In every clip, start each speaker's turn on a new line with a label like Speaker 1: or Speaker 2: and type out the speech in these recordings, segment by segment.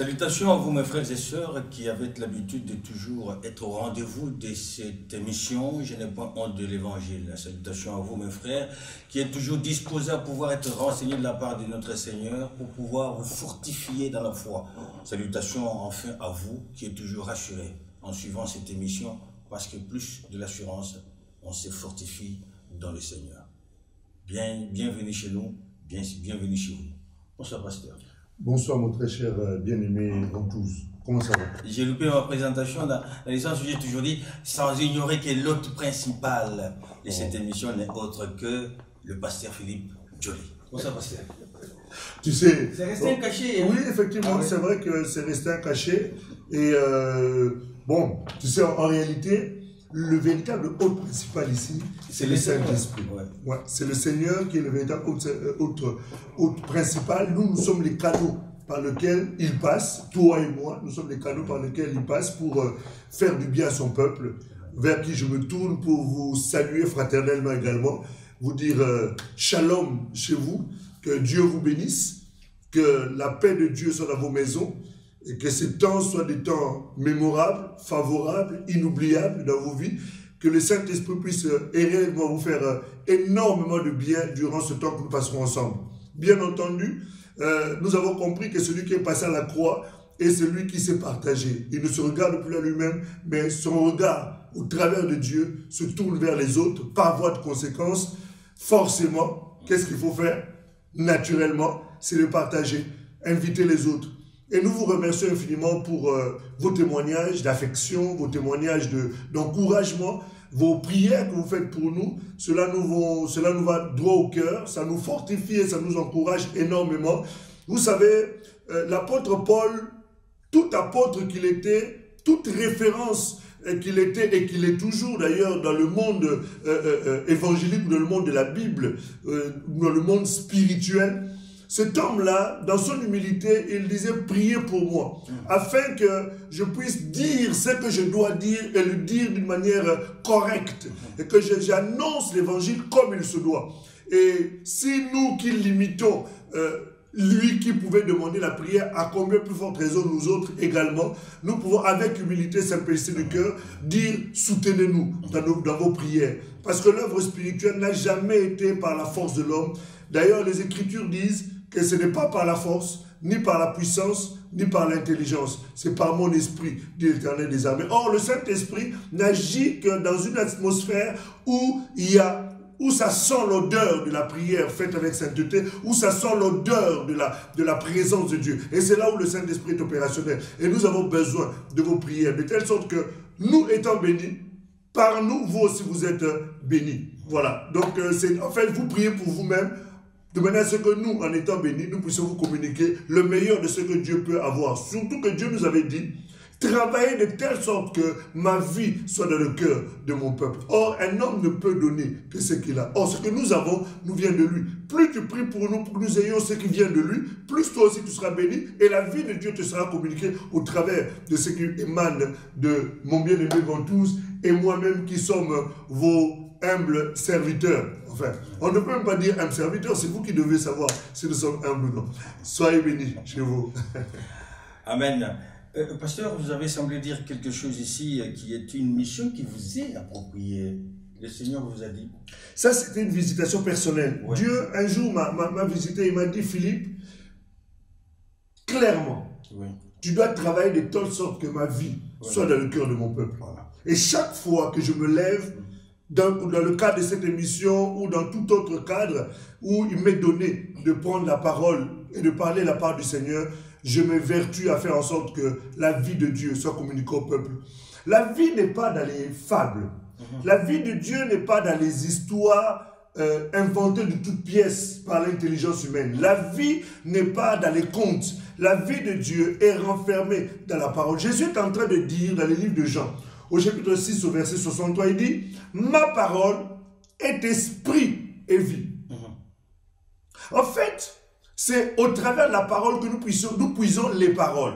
Speaker 1: Salutations à vous mes frères et sœurs qui avez l'habitude de toujours être au rendez-vous de cette émission. Je n'ai pas honte de l'évangile. Salutations à vous mes frères qui êtes toujours disposés à pouvoir être renseignés de la part de notre Seigneur pour pouvoir vous fortifier dans la foi. Salutations enfin à vous qui êtes toujours rassurés en suivant cette émission parce que plus de l'assurance, on se fortifie dans le Seigneur. Bienvenue chez nous, bienvenue chez vous. Bonsoir pasteur.
Speaker 2: Bonsoir mon très cher bien-aimé Ventouse. Comment ça va?
Speaker 1: J'ai loupé ma présentation dans le sens où j'ai toujours dit, sans ignorer que l'hôte principal de cette émission n'est autre que le pasteur Philippe Joly. Bonsoir pasteur.
Speaker 2: Tu sais...
Speaker 1: C'est resté un cachet.
Speaker 2: Oui, effectivement, c'est vrai que c'est resté un cachet. Et bon, tu sais, en réalité, le véritable hôte principal ici, c'est le Saint-Esprit. Ouais, c'est le Seigneur qui est le véritable hôte principal. Nous sommes les canaux par lesquels il passe, toi et moi, nous sommes les canaux par lesquels il passe pour faire du bien à son peuple, vers qui je me tourne pour vous saluer fraternellement également, vous dire shalom chez vous, que Dieu vous bénisse, que la paix de Dieu soit dans vos maisons, et que ces temps soient des temps mémorables, favorables, inoubliables dans vos vies, que le Saint-Esprit puisse réellement vous faire énormément de bien durant ce temps que nous passerons ensemble. Bien entendu, nous avons compris que celui qui est passé à la croix est celui qui s'est partagé. Il ne se regarde plus à lui-même, mais son regard au travers de Dieu se tourne vers les autres par voie de conséquence. Forcément, qu'est-ce qu'il faut faire? Naturellement, c'est de partager, inviter les autres. Et nous vous remercions infiniment pour vos témoignages d'affection, vos témoignages d'encouragement, vos prières que vous faites pour nous. Cela nous va droit au cœur, ça nous fortifie et ça nous encourage énormément. Vous savez, l'apôtre Paul, tout apôtre qu'il était, toute référence qu'il était et qu'il est toujours d'ailleurs dans le monde évangélique, dans le monde de la Bible, dans le monde spirituel, cet homme-là, dans son humilité, il disait « Priez pour moi » afin que je puisse dire ce que je dois dire et le dire d'une manière correcte et que j'annonce l'évangile comme il se doit. Et si nous qui l'imitons, lui qui pouvait demander la prière, à combien plus forte raison nous autres également, nous pouvons avec humilité, simplicité de cœur, dire « Soutenez-nous dans vos prières ». Parce que l'œuvre spirituelle n'a jamais été par la force de l'homme. D'ailleurs, les Écritures disent que ce n'est pas par la force, ni par la puissance, ni par l'intelligence. C'est par mon esprit, dit l'Éternel des armées. Or, le Saint-Esprit n'agit que dans une atmosphère où ça sent l'odeur de la prière faite avec sainteté, où ça sent l'odeur de la présence de Dieu. Et c'est là où le Saint-Esprit est opérationnel. Et nous avons besoin de vos prières, de telle sorte que nous étant bénis, par nous, vous aussi vous êtes bénis. Voilà. Donc, en fait, vous priez pour vous-même, de manière à ce que nous, en étant bénis, nous puissions vous communiquer le meilleur de ce que Dieu peut avoir. Surtout que Dieu nous avait dit, travaillez de telle sorte que ma vie soit dans le cœur de mon peuple. Or, un homme ne peut donner que ce qu'il a. Or, ce que nous avons nous vient de lui. Plus tu pries pour nous, pour que nous ayons ce qui vient de lui, plus toi aussi tu seras béni et la vie de Dieu te sera communiquée au travers de ce qui émane de mon bien-aimé Ventouse et moi-même qui sommes vos humbles serviteurs. Enfin, on ne peut même pas dire humble serviteur, c'est vous qui devez savoir si nous sommes humbles ou non. Soyez bénis chez vous.
Speaker 1: Amen. Pasteur, vous avez semblé dire quelque chose ici qui est une mission qui vous est appropriée. Le Seigneur vous a dit.
Speaker 2: Ça, c'était une visitation personnelle. Ouais. Dieu, un jour, m'a visité, il m'a dit, Philippe, clairement, tu dois travailler de telle sorte que ma vie soit dans le cœur de mon peuple. Voilà. Et chaque fois que je me lève, dans le cadre de cette émission ou dans tout autre cadre où il m'est donné de prendre la parole et de parler la part du Seigneur, je m'évertue à faire en sorte que la vie de Dieu soit communiquée au peuple. La vie n'est pas dans les fables. La vie de Dieu n'est pas dans les histoires inventées de toutes pièces par l'intelligence humaine. La vie n'est pas dans les contes. La vie de Dieu est renfermée dans la parole. Jésus est en train de dire dans les livres de Jean, au chapitre 6, au verset 63, il dit « Ma parole est esprit et vie. » En fait, c'est au travers de la parole que nous puisons les paroles.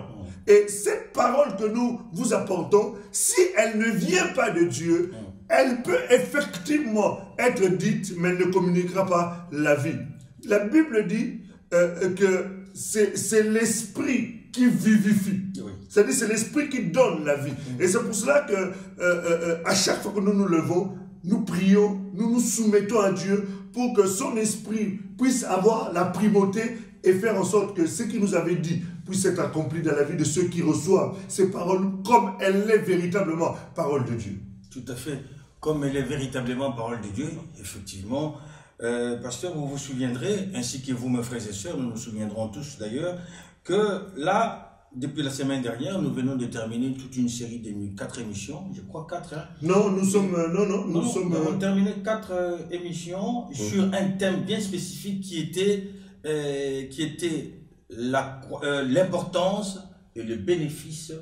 Speaker 2: Et cette parole que nous vous apportons, si elle ne vient pas de Dieu, elle peut effectivement être dite, mais elle ne communiquera pas la vie. La Bible dit que c'est l'esprit qui vivifie.
Speaker 1: Oui.
Speaker 2: C'est-à-dire c'est l'esprit qui donne la vie. Et c'est pour cela que à chaque fois que nous nous levons, nous prions, nous nous soumettons à Dieu pour que son esprit puisse avoir la primauté et faire en sorte que ce qu'il nous avait dit puisse être accompli dans la vie de ceux qui reçoivent ces paroles comme elle est véritablement parole de Dieu.
Speaker 1: Tout à fait. Comme elle est véritablement parole de Dieu, effectivement. Pasteur, vous vous souviendrez, ainsi que vous, mes frères et sœurs, nous nous souviendrons tous d'ailleurs, que là, depuis la semaine dernière, nous venons de terminer toute une série de 4 émissions, je crois 4. Hein.
Speaker 2: Non, nous sommes... nous
Speaker 1: nous avons terminé 4 émissions sur un thème bien spécifique qui était l'importance et le bénéfice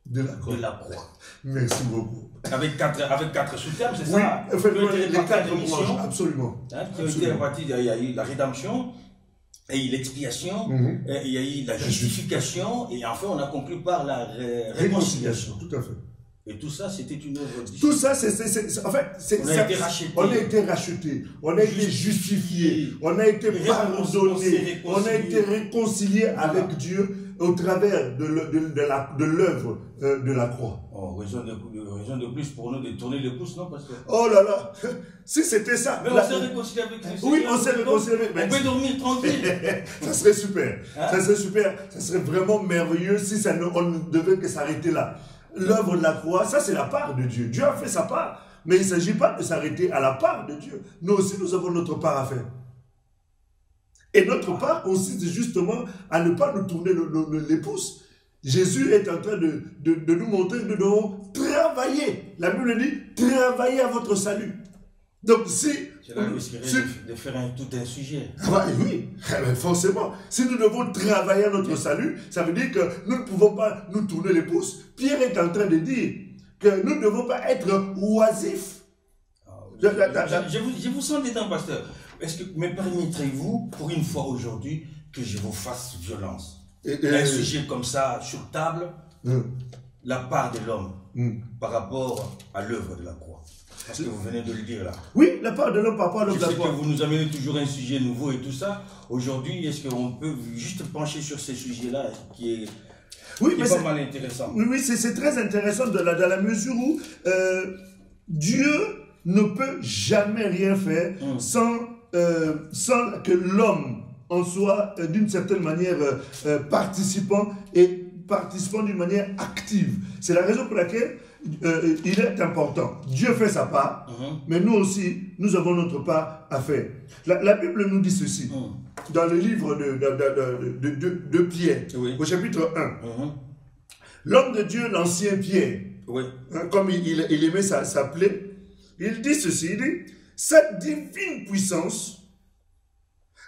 Speaker 1: de la croix.
Speaker 2: Merci beaucoup.
Speaker 1: Avec quatre sous-thèmes, c'est
Speaker 2: oui,
Speaker 1: ça?
Speaker 2: En fait, les 4 émissions, absolument.
Speaker 1: Hein, qui ont été répartis, il y a eu la rédemption, il y a eu l'expiation, il y a eu la justification, et enfin on a conclu par la réconciliation.
Speaker 2: Tout à fait.
Speaker 1: Et tout ça, c'était une œuvre divine.
Speaker 2: Tout ça, en fait,
Speaker 1: on a été racheté.
Speaker 2: On a été racheté, on a été justifié, on a été pardonné, on a été réconcilié avec Dieu au travers de l'œuvre de la croix.
Speaker 1: Oh, raison de plus pour nous de tourner le pouce, non, pasteur?
Speaker 2: Oh là là, si c'était ça.
Speaker 1: Mais on s'est réconcilié avec Christ.
Speaker 2: Oui, on s'est réconcilié avec
Speaker 1: Christ. On peut dormir tranquille.
Speaker 2: Ça serait super. Hein? Ça serait super. Ça serait vraiment merveilleux si on ne devait que s'arrêter là. L'œuvre de la croix, ça c'est la part de Dieu. Dieu a fait sa part. Mais il ne s'agit pas de s'arrêter à la part de Dieu. Nous aussi, nous avons notre part à faire. Et notre part consiste justement à ne pas nous tourner les pouces. Jésus est en train de nous montrer que nous devons travailler. La Bible dit, travailler à votre salut. Donc si...
Speaker 1: Cela risquerait de faire tout un sujet.
Speaker 2: Ah oui, forcément. Si nous devons travailler à notre salut, ça veut dire que nous ne pouvons pas nous tourner les pouces. Pierre est en train de dire que nous ne devons pas être oisifs.
Speaker 1: Je vous sens dedans, pasteur. Est-ce que me permettrez-vous, pour une fois aujourd'hui, que je vous fasse violence? Un sujet comme ça, sur table, la part de l'homme par rapport à l'œuvre de la croix. Parce que vous venez de le dire là.
Speaker 2: Oui, la part de l'homme par rapport à l'œuvre de la croix.
Speaker 1: Je sais que vous nous amenez toujours un sujet nouveau et tout ça. Aujourd'hui, est-ce qu'on peut juste pencher sur ces sujets-là qui est...
Speaker 2: Oui,
Speaker 1: mais c'est pas mal intéressant.
Speaker 2: Oui, c'est très intéressant dans la mesure où Dieu ne peut jamais rien faire sans que l'homme en soit d'une certaine manière participant et participant d'une manière active. C'est la raison pour laquelle il est important. Dieu fait sa part, mais nous aussi, nous avons notre part à faire. La Bible nous dit ceci. Dans le livre de Pierre, au chapitre 1, l'homme de Dieu, l'ancien Pierre, comme il aimait s'appeler, il dit ceci, il dit, cette divine puissance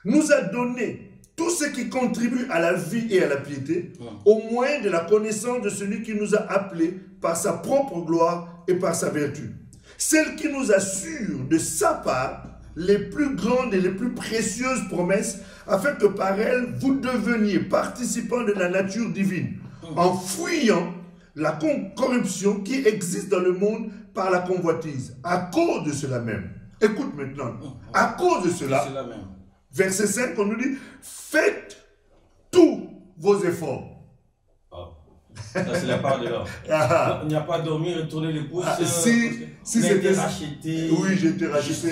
Speaker 2: nous a donné tout ce qui contribue à la vie et à la piété, au moyen de la connaissance de celui qui nous a appelés par sa propre gloire et par sa vertu. Celle qui nous assure de sa part les plus grandes et les plus précieuses promesses, afin que par elles, vous deveniez participants de la nature divine, en fuyant la corruption qui existe dans le monde par la convoitise. À cause de cela même, écoute maintenant, à cause de cela, verset 5, on nous dit, faites tous vos efforts.
Speaker 1: Ça, c'est la part de l'homme. Il n'y a pas à dormir et tourner les pouces.
Speaker 2: Si c'était
Speaker 1: racheté,
Speaker 2: oui, j'ai été racheté,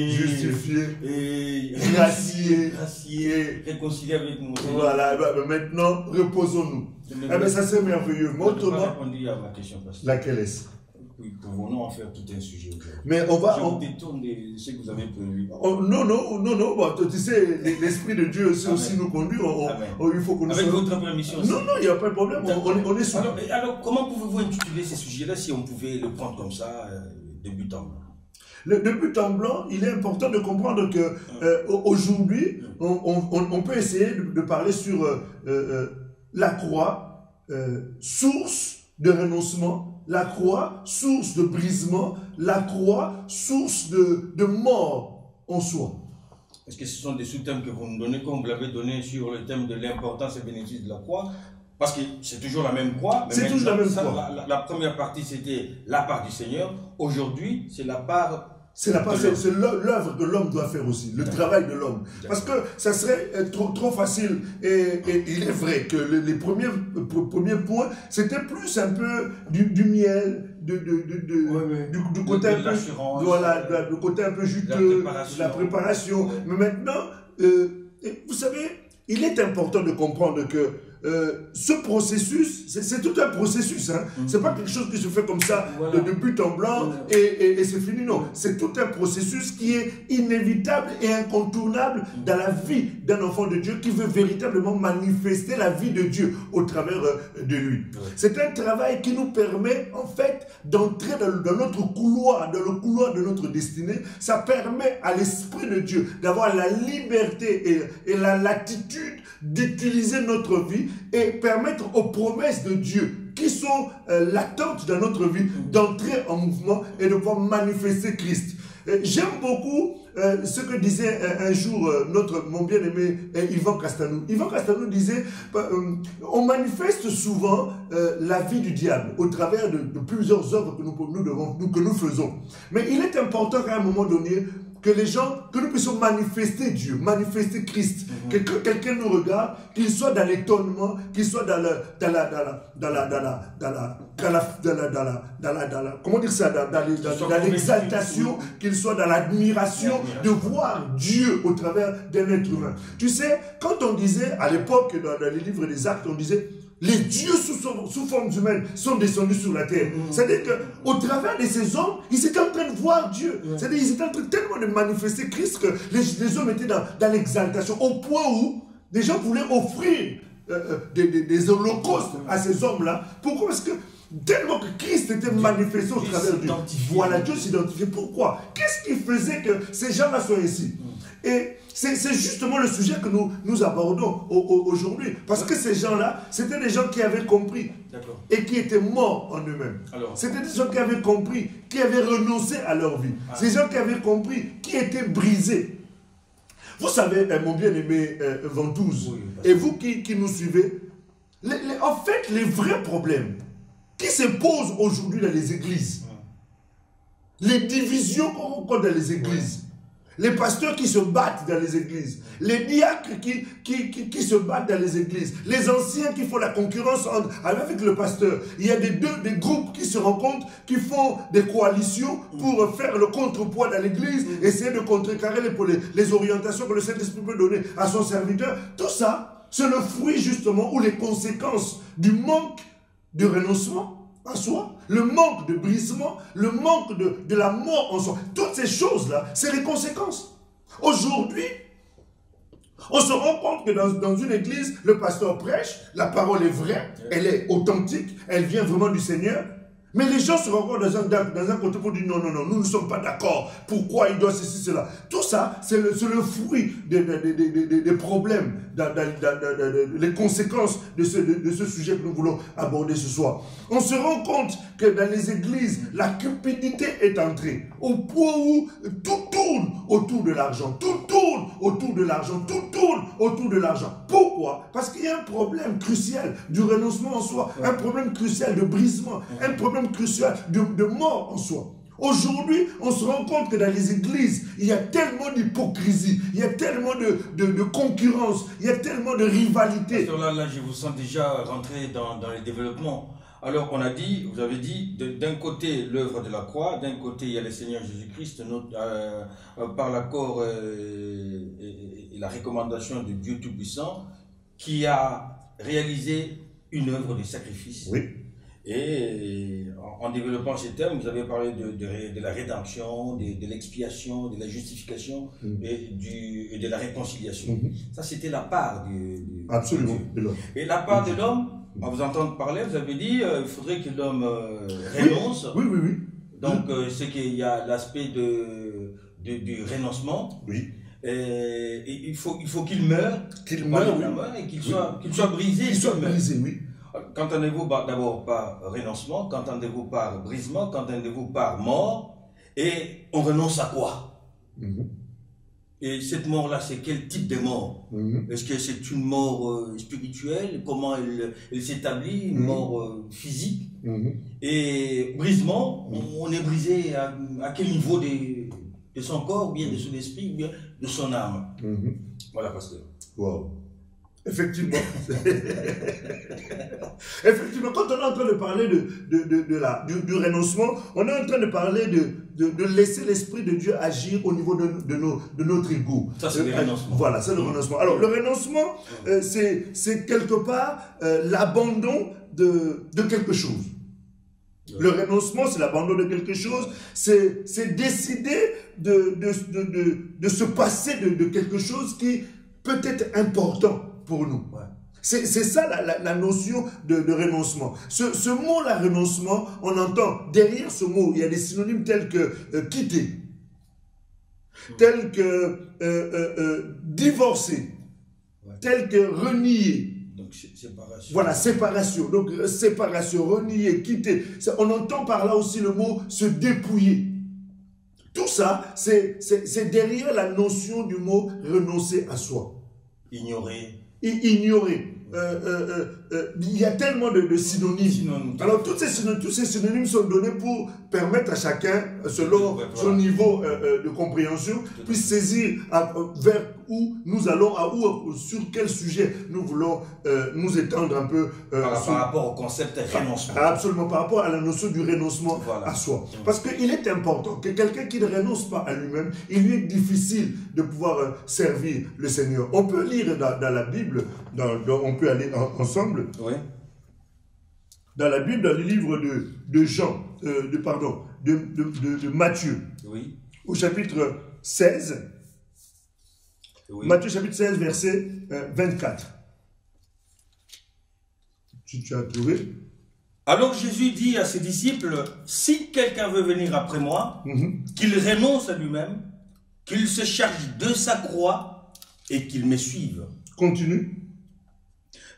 Speaker 2: justifié,
Speaker 1: et
Speaker 2: gracié,
Speaker 1: réconcilié avec nous.
Speaker 2: Voilà, maintenant, reposons-nous. Ça c'est merveilleux.
Speaker 1: Montre-moi. Je n'ai pas répondu à ma question.
Speaker 2: Laquelle est-ce?
Speaker 1: Oui, pouvons-nous en faire tout un sujet aujourd'hui.
Speaker 2: Mais on va...
Speaker 1: Je détourne de ce que vous avez prévu.
Speaker 2: Non. Bon, tu sais, l'Esprit de Dieu aussi nous conduit. Il faut que nous
Speaker 1: avec votre permission aussi.
Speaker 2: Non, il n'y a pas de problème. On est sûr.
Speaker 1: Alors, comment pouvez-vous intituler ces sujets-là si on pouvait le prendre comme ça, de but en blanc?
Speaker 2: De but en blanc, il est important de comprendre que aujourd'hui, on peut essayer de parler sur la croix, source de renoncement, la croix, source de brisement, la croix, source de mort en soi.
Speaker 1: Est-ce que ce sont des sous-thèmes que vous nous donnez, comme vous l'avez donné sur le thème de l'importance et bénéfice de la croix? Parce que c'est toujours la même croix.
Speaker 2: C'est toujours la même croix.
Speaker 1: La première partie, c'était la part du Seigneur. Aujourd'hui, c'est la part
Speaker 2: C'est l'œuvre que l'homme doit faire aussi, le travail de l'homme. Parce que ça serait trop facile. Et il est vrai que les premiers points, c'était plus un peu du miel, du côté un peu, voilà, le côté un peu juteux, la préparation. Mais maintenant, vous savez, il est important de comprendre que ce processus, c'est tout un processus. Hein. C'est pas quelque chose qui se fait comme ça, de but en blanc, et c'est fini. Non, c'est tout un processus qui est inévitable et incontournable dans la vie d'un enfant de Dieu qui veut véritablement manifester la vie de Dieu au travers de lui. C'est un travail qui nous permet, en fait, d'entrer dans notre couloir, dans le couloir de notre destinée. Ça permet à l'Esprit de Dieu d'avoir la liberté et la latitude d'utiliser notre vie et permettre aux promesses de Dieu qui sont latentes dans notre vie d'entrer en mouvement et de pouvoir manifester Christ. J'aime beaucoup ce que disait un jour mon bien-aimé Yvan Castanou. Yvan Castanou disait on manifeste souvent la vie du diable au travers de plusieurs œuvres que nous faisons. Mais il est important qu'à un moment donné, que nous puissions manifester Dieu, manifester Christ, que quelqu'un nous regarde, qu'il soit dans l'étonnement, qu'il soit dans l'exaltation, qu'il soit dans l'admiration de voir Dieu au travers d'un être humain. Tu sais, quand on disait, à l'époque, dans les livres des Actes, on disait, les dieux sous forme humaine sont descendus sur la terre. C'est-à-dire qu'au travers de ces hommes, ils étaient en train de voir Dieu. C'est-à-dire qu'ils étaient en train tellement de manifester Christ que les hommes étaient dans l'exaltation, au point où des gens voulaient offrir des holocaustes à ces hommes-là. Pourquoi? Parce que tellement que Christ était manifesté au travers d'eux. Voilà, Dieu s'identifiait. Pourquoi? Qu'est-ce qui faisait que ces gens-là soient ici? Et c'est justement le sujet que nous abordons aujourd'hui. Parce que ces gens-là, c'était des gens qui avaient compris et qui étaient morts en eux-mêmes. C'était des gens qui avaient compris, qui avaient renoncé à leur vie. Ces gens qui avaient compris, qui étaient brisés. Vous savez, mon bien-aimé Ventouze, et vous qui nous suivez, en fait, les vrais problèmes qui se posent aujourd'hui dans les églises, les divisions qu'on rencontre dans les églises, les pasteurs qui se battent dans les églises, les diacres qui se battent dans les églises, les anciens qui font la concurrence avec le pasteur. Il y a des groupes qui se rencontrent, qui font des coalitions pour faire le contrepoids dans l'église, essayer de contrecarrer les orientations que le Saint-Esprit peut donner à son serviteur. Tout ça, c'est le fruit justement ou les conséquences du manque de renoncement à soi, le manque de brisement, le manque de la mort en soi. Toutes ces choses-là, c'est les conséquences. Aujourd'hui, on se rend compte que dans une église, le pasteur prêche, la parole est vraie, elle est authentique, elle vient vraiment du Seigneur. Mais les gens se rencontrent dans un côté pour dire non, nous ne sommes pas d'accord. Pourquoi il doit ceci, cela? Tout ça, c'est le fruit des problèmes, les conséquences de ce sujet que nous voulons aborder ce soir. On se rend compte que dans les églises, la cupidité est entrée au point où tout tourne autour de l'argent. Tout tourne autour de l'argent. Tout tourne autour de l'argent. Pourquoi? Parce qu'il y a un problème crucial du renoncement en soi, un problème crucial de brisement, un problème crucial de mort en soi. Aujourd'hui, on se rend compte que dans les églises, il y a tellement d'hypocrisie, il y a tellement de concurrence, il y a tellement de rivalité.
Speaker 1: Là, je vous sens déjà rentrer dans les développements. Alors, vous avez dit, d'un côté, l'œuvre de la croix, d'un côté, il y a le Seigneur Jésus-Christ, par l'accord et la recommandation de Dieu Tout-Puissant, qui a réalisé une œuvre de sacrifice.
Speaker 2: Oui.
Speaker 1: Et en développant ces termes, vous avez parlé de la rédemption, de l'expiation, de la justification et de la réconciliation. Ça, c'était la part
Speaker 2: absolument de l'homme. Et
Speaker 1: la part de l'homme, à vous entendre parler, vous avez dit il faudrait que l'homme renonce.
Speaker 2: Oui.
Speaker 1: Donc, c'est qu'il y a l'aspect du renoncement.
Speaker 2: Oui.
Speaker 1: Et il faut qu'il meure. Qu'il meure, et qu'il soit brisé.
Speaker 2: Qu'il soit brisé, oui.
Speaker 1: Qu'entendez-vous d'abord par renoncement, qu'entendez-vous par brisement, qu'entendez-vous par mort, et on renonce à quoi? Et cette mort-là, c'est quel type de mort? Est-ce que c'est une mort spirituelle? Comment elle s'établit? Une mort physique? Et brisement, on est brisé à quel niveau de son corps, ou bien de son esprit, ou bien de son âme. Voilà, pasteur.
Speaker 2: Wow. Effectivement. Effectivement, quand on est en train de parler du renoncement, on est en train de parler de laisser l'Esprit de Dieu agir au niveau de notre ego.
Speaker 1: Ça, c'est le renoncement.
Speaker 2: Voilà, c'est le renoncement. Alors, le renoncement, c'est quelque part l'abandon de quelque chose. Le renoncement, c'est l'abandon de quelque chose, c'est décider de se passer de quelque chose qui peut être important pour nous. Ouais. C'est ça la notion de renoncement. Ce mot-là, renoncement, on entend derrière ce mot, il y a des synonymes tels que quitter, tels que divorcer, tels que renier.
Speaker 1: Donc, séparation.
Speaker 2: Voilà, séparation. Donc, séparation, renier, quitter. On entend par là aussi le mot se dépouiller. Tout ça, c'est derrière la notion du mot renoncer à soi.
Speaker 1: Ignorer.
Speaker 2: Ignorer. Il y a tellement de synonymes. Alors, tous ces synonymes sont donnés pour permettre à chacun, selon son niveau de compréhension, puisse saisir vers où nous allons, sur quel sujet nous voulons nous étendre un peu.
Speaker 1: Par rapport au concept renoncement.
Speaker 2: Absolument, par rapport à la notion du renoncement à soi. Parce qu'il est important que quelqu'un qui ne renonce pas à lui-même, il lui est difficile de pouvoir servir le Seigneur. On peut lire dans la Bible, on peut aller ensemble.
Speaker 1: Oui.
Speaker 2: Dans la Bible, dans le livre de Jean, de Matthieu,
Speaker 1: oui.
Speaker 2: Au chapitre 16, oui. Matthieu chapitre 16, verset 24. Si tu as trouvé.
Speaker 1: Alors Jésus dit à ses disciples, si quelqu'un veut venir après moi, qu'il renonce à lui-même, qu'il se charge de sa croix et qu'il me suive.
Speaker 2: Continue.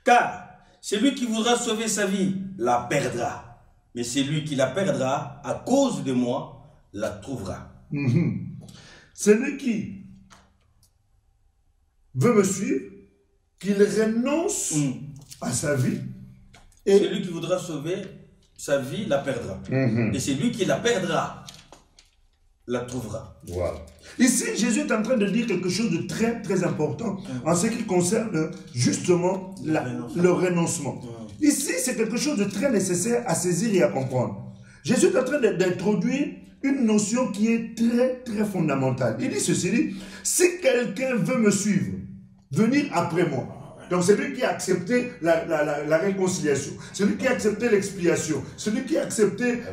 Speaker 1: Car celui qui voudra sauver sa vie la perdra. Mais celui qui la perdra à cause de moi la trouvera.
Speaker 2: Celui qui veut me suivre, qu'il renonce à sa vie.
Speaker 1: Et celui qui voudra sauver sa vie la perdra. Et celui qui la perdra la trouvera.
Speaker 2: Voilà. Ici, Jésus est en train de dire quelque chose de très, très important en ce qui concerne justement le renoncement. Ici, c'est quelque chose de très nécessaire à saisir et à comprendre. Jésus est en train d'introduire une notion qui est très, très fondamentale. Il dit ceci, si quelqu'un veut me suivre, venir après moi. Donc, c'est lui qui a accepté la réconciliation. Celui qui a accepté l'expiation. Celui qui a accepté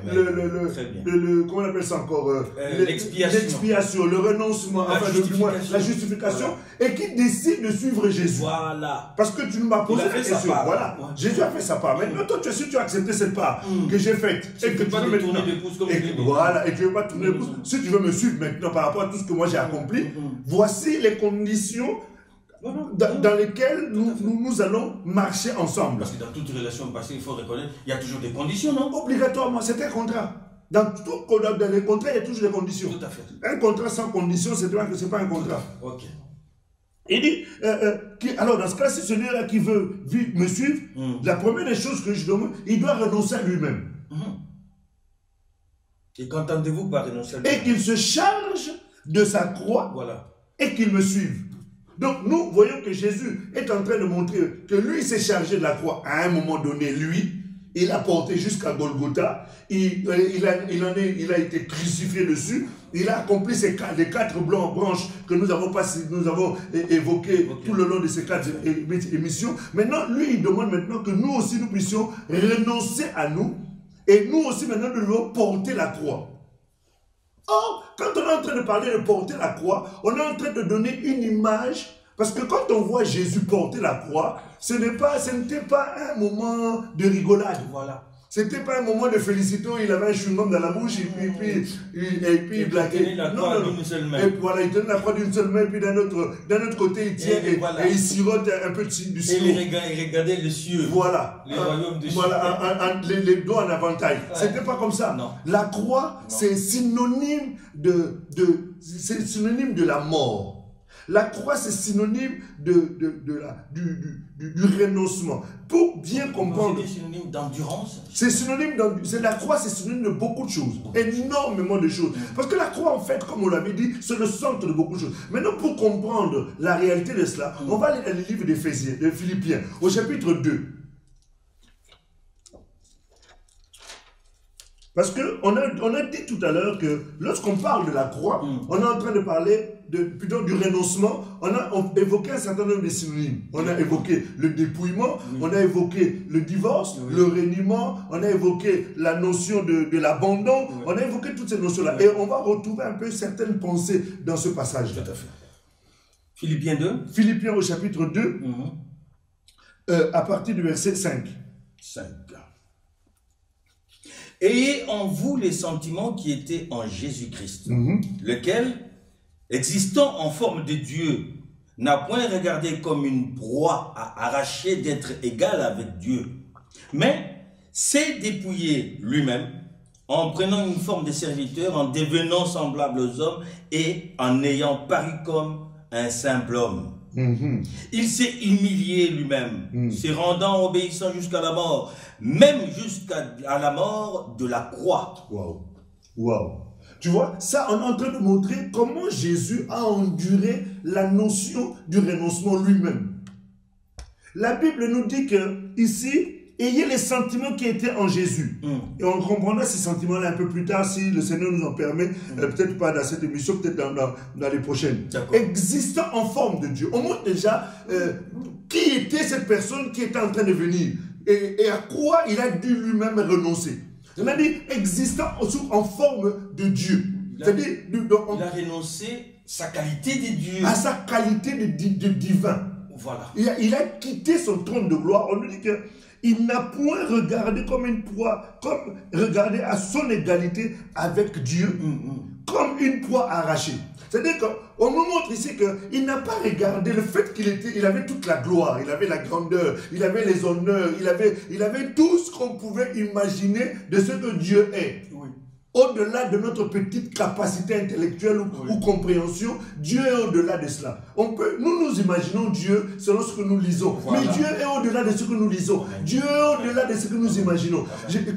Speaker 2: comment on appelle ça encore l'expiation, le renoncement, la justification. Voilà. Et qui décide de suivre Jésus.
Speaker 1: Voilà.
Speaker 2: Parce que tu m'as posé la question. Voilà. Ouais. Jésus a fait sa part. Maintenant, toi, si tu as accepté cette part que j'ai faite, et que tu veux me tourner de pouce comme voilà, et que tu ne veux pas tourner de pouce, si tu veux me suivre maintenant par rapport à tout ce que moi j'ai accompli, voici les conditions dans lesquelles nous allons marcher ensemble.
Speaker 1: Parce que dans toute relation passée, il faut reconnaître, il y a toujours des conditions, non?
Speaker 2: Obligatoirement, c'est un contrat. Dans les contrats, il y a toujours des conditions.
Speaker 1: Tout à fait.
Speaker 2: Un contrat sans condition, c'est pas un contrat.
Speaker 1: Ok.
Speaker 2: Il dit, alors dans ce cas, si celui-là qui veut me suivre, la première des choses que je demande, il doit renoncer à lui-même.
Speaker 1: Et qu'entendez-vous par renoncer à lui-même?
Speaker 2: Et qu'il se charge de sa croix,
Speaker 1: voilà.
Speaker 2: Et qu'il me suive. Donc nous voyons que Jésus est en train de montrer que lui s'est chargé de la croix à un moment donné, lui, il a porté jusqu'à Golgotha, il a été crucifié dessus, il a accompli les 4 branches que nous avons évoquées tout le long de ces 4 émissions. Maintenant, lui, il demande maintenant que nous aussi, nous puissions renoncer à nous, et nous aussi maintenant, nous devons porter la croix. Or, quand on est en train de parler de porter la croix, on est en train de donner une image, parce que quand on voit Jésus porter la croix, ce n'était pas un moment de rigolade.
Speaker 1: Voilà.
Speaker 2: Ce n'était pas un moment de félicité, il avait un chewing-gum dans la bouche, et puis il blaguait.
Speaker 1: Non.
Speaker 2: Et voilà, il tenait la croix d'une seule main, et puis d'un autre côté, il tient et il sirote un peu du sirop.
Speaker 1: Et il regardait les cieux.
Speaker 2: Voilà.
Speaker 1: Les royaumes des cieux.
Speaker 2: Voilà, les doigts en éventail. Ouais. C'était pas comme ça.
Speaker 1: Non.
Speaker 2: La croix, c'est synonyme de la mort. La croix, c'est synonyme du renoncement. Pour bien comprendre...
Speaker 1: C'est synonyme d'endurance.
Speaker 2: C'est synonyme la croix, c'est synonyme de beaucoup de choses. Énormément de choses. Parce que la croix, en fait, comme on l'avait dit, c'est le centre de beaucoup de choses. Maintenant, pour comprendre la réalité de cela, on va aller dans le livre d'Éphésiens, de Philippiens, au chapitre 2. Parce qu'on a dit tout à l'heure que lorsqu'on parle de la croix, on est en train de parler plutôt du renoncement. On a évoqué un certain nombre de synonymes. On a évoqué le dépouillement, on a évoqué le divorce, le reniement, on a évoqué la notion de l'abandon, on a évoqué toutes ces notions-là. Et on va retrouver un peu certaines pensées dans ce passage.
Speaker 1: Tout à fait. Philippiens 2.
Speaker 2: Philippiens au chapitre 2, à partir du verset 5.
Speaker 1: 5. Ayez en vous les sentiments qui étaient en Jésus-Christ, lequel, existant en forme de Dieu, n'a point regardé comme une proie à arracher d'être égal avec Dieu, mais s'est dépouillé lui-même, en prenant une forme de serviteur, en devenant semblable aux hommes et en ayant paru comme un simple homme. Il s'est humilié lui-même, se rendant obéissant jusqu'à la mort, même jusqu'à la mort de la croix.
Speaker 2: Waouh! Waouh! Tu vois, ça, on est en train de montrer comment Jésus a enduré la notion du renoncement lui-même. La Bible nous dit que ici, ayez les sentiments qui étaient en Jésus. Et on comprendra ces sentiments-là un peu plus tard, si le Seigneur nous en permet, peut-être pas dans cette émission, peut-être dans les prochaines. Existant en forme de Dieu. On montre déjà qui était cette personne qui était en train de venir et à quoi il a dû lui-même renoncer. On a dit existant en forme de Dieu. C'est-à-dire,
Speaker 1: il a renoncé sa qualité de Dieu.
Speaker 2: À sa qualité de divin.
Speaker 1: Voilà.
Speaker 2: Il a quitté son trône de gloire. On nous dit que il n'a point regardé comme une proie, comme regardé à son égalité avec Dieu, comme une proie arrachée. C'est-à-dire qu'on nous montre ici qu'il n'a pas regardé le fait qu'il avait toute la gloire, il avait la grandeur, il avait les honneurs, il avait tout ce qu'on pouvait imaginer de ce que Dieu est.
Speaker 1: Oui.
Speaker 2: Au-delà de notre petite capacité intellectuelle ou compréhension, Dieu est au-delà de cela. Nous imaginons Dieu selon ce que nous lisons. Voilà. Mais Dieu est au-delà de ce que nous lisons. Amen. Dieu est au-delà de ce que nous imaginons.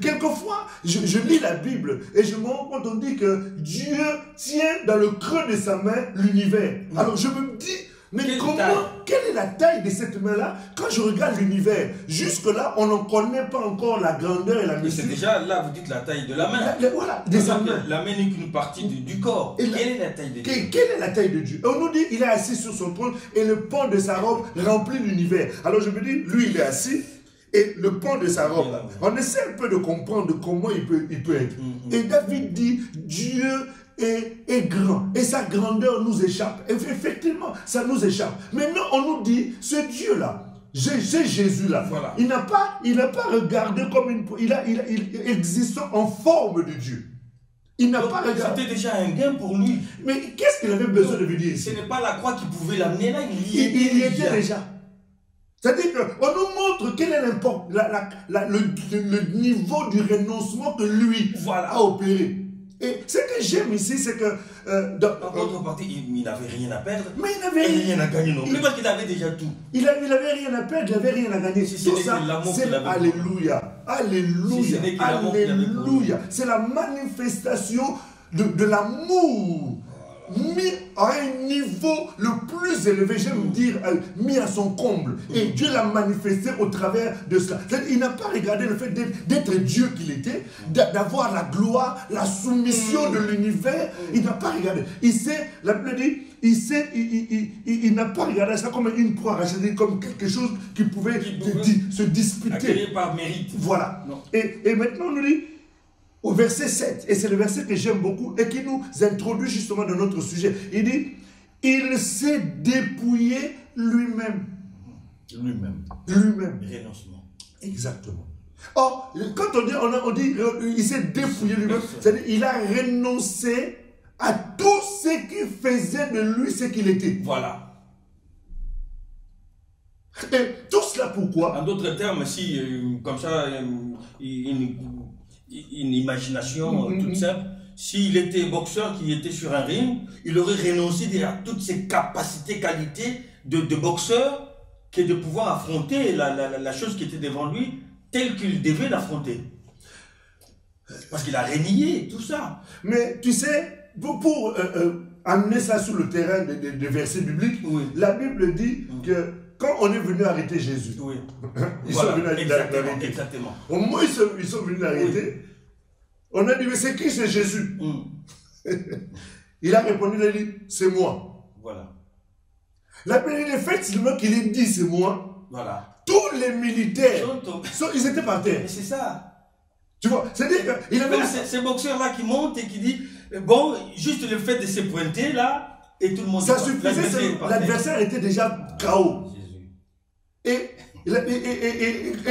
Speaker 2: Quelquefois, je lis la Bible et je me rends compte, on dit que Dieu tient dans le creux de sa main l'univers. Alors je me dis, mais quelle est la taille de cette main-là? Quand je regarde l'univers, jusque-là, on n'en connaît pas encore la grandeur et la mesure.
Speaker 1: C'est déjà, là, vous dites la taille de la main.
Speaker 2: Voilà, de sa main.
Speaker 1: La main n'est qu'une partie du corps. Quelle est la taille de Dieu?
Speaker 2: Quelle est la taille de Dieu? On nous dit, il est assis sur son trône et le pan de sa robe remplit l'univers. Alors je me dis, lui, il est assis et le pan de sa robe. On essaie un peu de comprendre comment il peut être. Et David dit, Dieu est grand et sa grandeur nous échappe. Et effectivement, ça nous échappe. Maintenant, on nous dit, ce Dieu-là, c'est Jésus-là. Voilà. Il n'a pas regardé comme une... Il existe en forme de Dieu. Il n'a pas regardé.
Speaker 1: C'était déjà un gain pour lui.
Speaker 2: Mais qu'est-ce qu'il avait besoin de venir ici?
Speaker 1: Ce n'est pas la croix qui pouvait l'amener là, il
Speaker 2: y était déjà. C'est-à-dire qu'on nous montre quel est le niveau du renoncement que lui a opéré. Et ce que j'aime ici, c'est que...
Speaker 1: en contrepartie, il n'avait rien à perdre.
Speaker 2: Mais il n'avait
Speaker 1: rien à gagner non plus, parce qu'il avait déjà tout.
Speaker 2: Il n'avait rien à perdre, il n'avait rien à gagner.
Speaker 1: Si tout ça, c'est
Speaker 2: alléluia. Alléluia. Si alléluia. C'est la manifestation de l'amour mis à un niveau le plus élevé, j'aime dire, mis à son comble. Et Dieu l'a manifesté au travers de cela. Il n'a pas regardé le fait d'être Dieu qu'il était, d'avoir la gloire, la soumission de l'univers. Il n'a pas regardé. La Bible dit, il n'a pas regardé ça comme une proie rachetée, comme quelque chose qui pouvait se disputer.
Speaker 1: Accueilli par mérite.
Speaker 2: Voilà. Et maintenant, on nous dit, au verset 7, et c'est le verset que j'aime beaucoup et qui nous introduit justement dans notre sujet. Il dit, il s'est dépouillé lui-même.
Speaker 1: Lui-même. Renoncement.
Speaker 2: Exactement. Or, quand on dit il s'est dépouillé lui-même, c'est-à-dire il a renoncé à tout ce qui faisait de lui ce qu'il était.
Speaker 1: Voilà.
Speaker 2: Et tout cela pourquoi?
Speaker 1: En d'autres termes, si comme ça, une imagination toute simple, s'il était boxeur, qu'il était sur un ring, il aurait renoncé à toutes ses capacités, qualités de boxeur, que de pouvoir affronter la chose qui était devant lui, telle qu'il devait l'affronter. Parce qu'il a renié tout ça.
Speaker 2: Mais tu sais, pour amener ça sur le terrain des versets bibliques, oui. La Bible dit que quand on est venu arrêter Jésus, oui. Ils sont venus l'arrêter.
Speaker 1: Exactement.
Speaker 2: Au moment où ils sont venus l'arrêter, oui. On a dit, mais c'est qui, c'est Jésus? Il a répondu, il a dit, c'est moi.
Speaker 1: Voilà.
Speaker 2: La Bible dit, effectivement qu'il ait dit, c'est moi.
Speaker 1: Voilà.
Speaker 2: Tous les militaires, ils étaient par terre.
Speaker 1: C'est ça.
Speaker 2: Tu vois, c'est-à-dire qu'il avait...
Speaker 1: Ces boxeurs-là qui montent et qui disent, bon, juste le fait de se pointer là, et tout le monde...
Speaker 2: Ça suffisait, l'adversaire était déjà KO. Et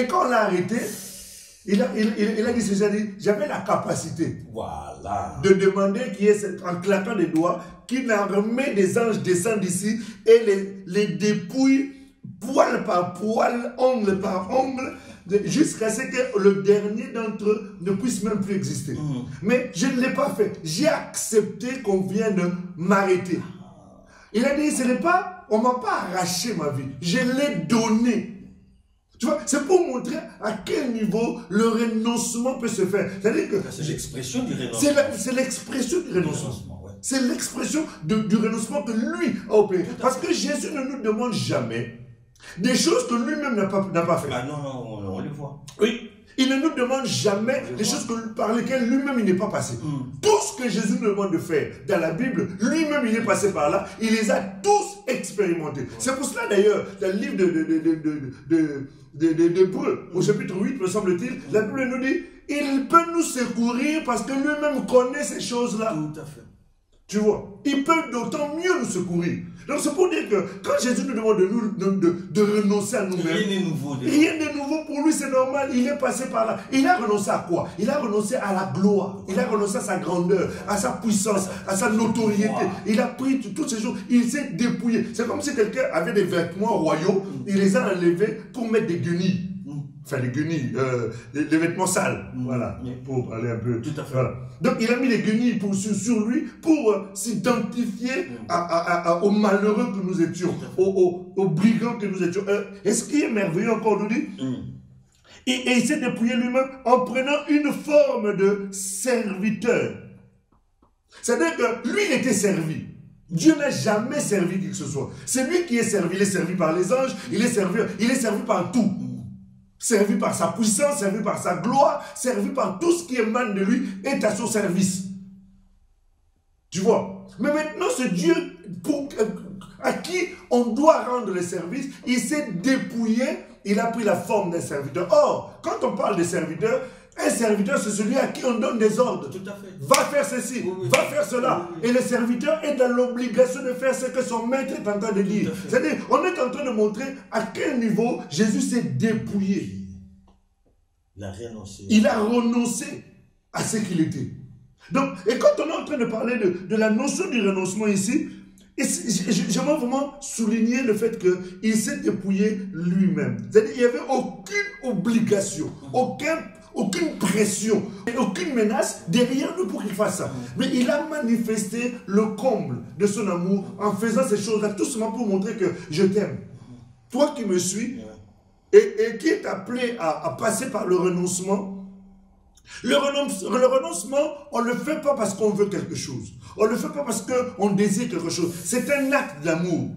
Speaker 2: quand on l'a arrêté, il a dit ceci, j'avais la capacité de demander en claquant des doigts, qu'une armée des anges descende ici et les dépouille poil par poil, ongle par ongle, jusqu'à ce que le dernier d'entre eux ne puisse même plus exister. Mais je ne l'ai pas fait. J'ai accepté qu'on vienne de m'arrêter. Il a dit, ce n'est pas, on ne m'a pas arraché ma vie, je l'ai donnée. Tu vois, c'est pour montrer à quel niveau le renoncement peut se faire. C'est-à-dire que...
Speaker 1: C'est l'expression du renoncement.
Speaker 2: C'est l'expression du renoncement. Ouais. C'est l'expression du renoncement que lui a opéré. Parce que Jésus ne nous demande jamais des choses que lui-même n'a pas fait.
Speaker 1: Ah non, on le voit.
Speaker 2: Oui. Il ne nous demande jamais des choses par lesquelles lui-même il n'est pas passé. Tout ce que Jésus nous demande de faire dans la Bible, lui-même il est passé par là, il les a tous expérimentés. C'est pour cela d'ailleurs, dans le livre d'Hébreux, au chapitre 8, me semble-t-il, la Bible nous dit, il peut nous secourir parce que lui-même connaît ces choses-là.
Speaker 1: Tout à fait.
Speaker 2: Tu vois, il peut d'autant mieux nous secourir. Donc c'est pour dire que quand Jésus nous demande de renoncer à nous-mêmes,
Speaker 1: rien n'est nouveau.
Speaker 2: Rien n'est nouveau pour lui, c'est normal, il est passé par là. Il a renoncé à quoi? Il a renoncé à la gloire, il a renoncé à sa grandeur, à sa puissance, à sa notoriété. Il a pris toutes ces choses, il s'est dépouillé. C'est comme si quelqu'un avait des vêtements royaux, il les a enlevés pour mettre des guenilles. Enfin, les guenilles, les vêtements sales, voilà, pour parler un peu.
Speaker 1: Tout à fait.
Speaker 2: Voilà. Donc, il a mis les guenilles sur lui pour s'identifier aux malheureux que nous étions, aux brigands que nous étions. Et ce qui est merveilleux encore, nous dit, et il s'est dépouillé lui-même en prenant une forme de serviteur. C'est-à-dire que lui, il était servi. Dieu n'a jamais servi qui que ce soit. C'est lui qui est servi. Il est servi par les anges, il est servi par tout. Servi par sa puissance, servi par sa gloire, servi par tout ce qui émane de lui, est à son service. Tu vois? Mais maintenant, ce Dieu à qui on doit rendre le service, il s'est dépouillé, il a pris la forme d'un serviteur. Or, quand on parle de serviteur, un serviteur, c'est celui à qui on donne des ordres.
Speaker 1: Tout à fait.
Speaker 2: Va faire ceci, va faire cela. Et le serviteur est dans l'obligation de faire ce que son maître est en train de dire. C'est-à-dire, on est en train de montrer à quel niveau Jésus s'est dépouillé.
Speaker 1: Il a renoncé.
Speaker 2: Il a renoncé à ce qu'il était. Donc, et quand on est en train de parler de la notion du renoncement ici, j'aimerais vraiment souligner le fait qu'il s'est dépouillé lui-même. C'est-à-dire qu'il n'y avait aucune obligation, aucune pression, et aucune menace derrière nous pour qu'il fasse ça. Mais il a manifesté le comble de son amour en faisant ces choses-là, tout simplement pour montrer que je t'aime. Toi qui me suis, et qui est appelé à passer par le renoncement. Le renoncement, on ne le fait pas parce qu'on veut quelque chose. On ne le fait pas parce qu'on désire quelque chose. C'est un acte d'amour.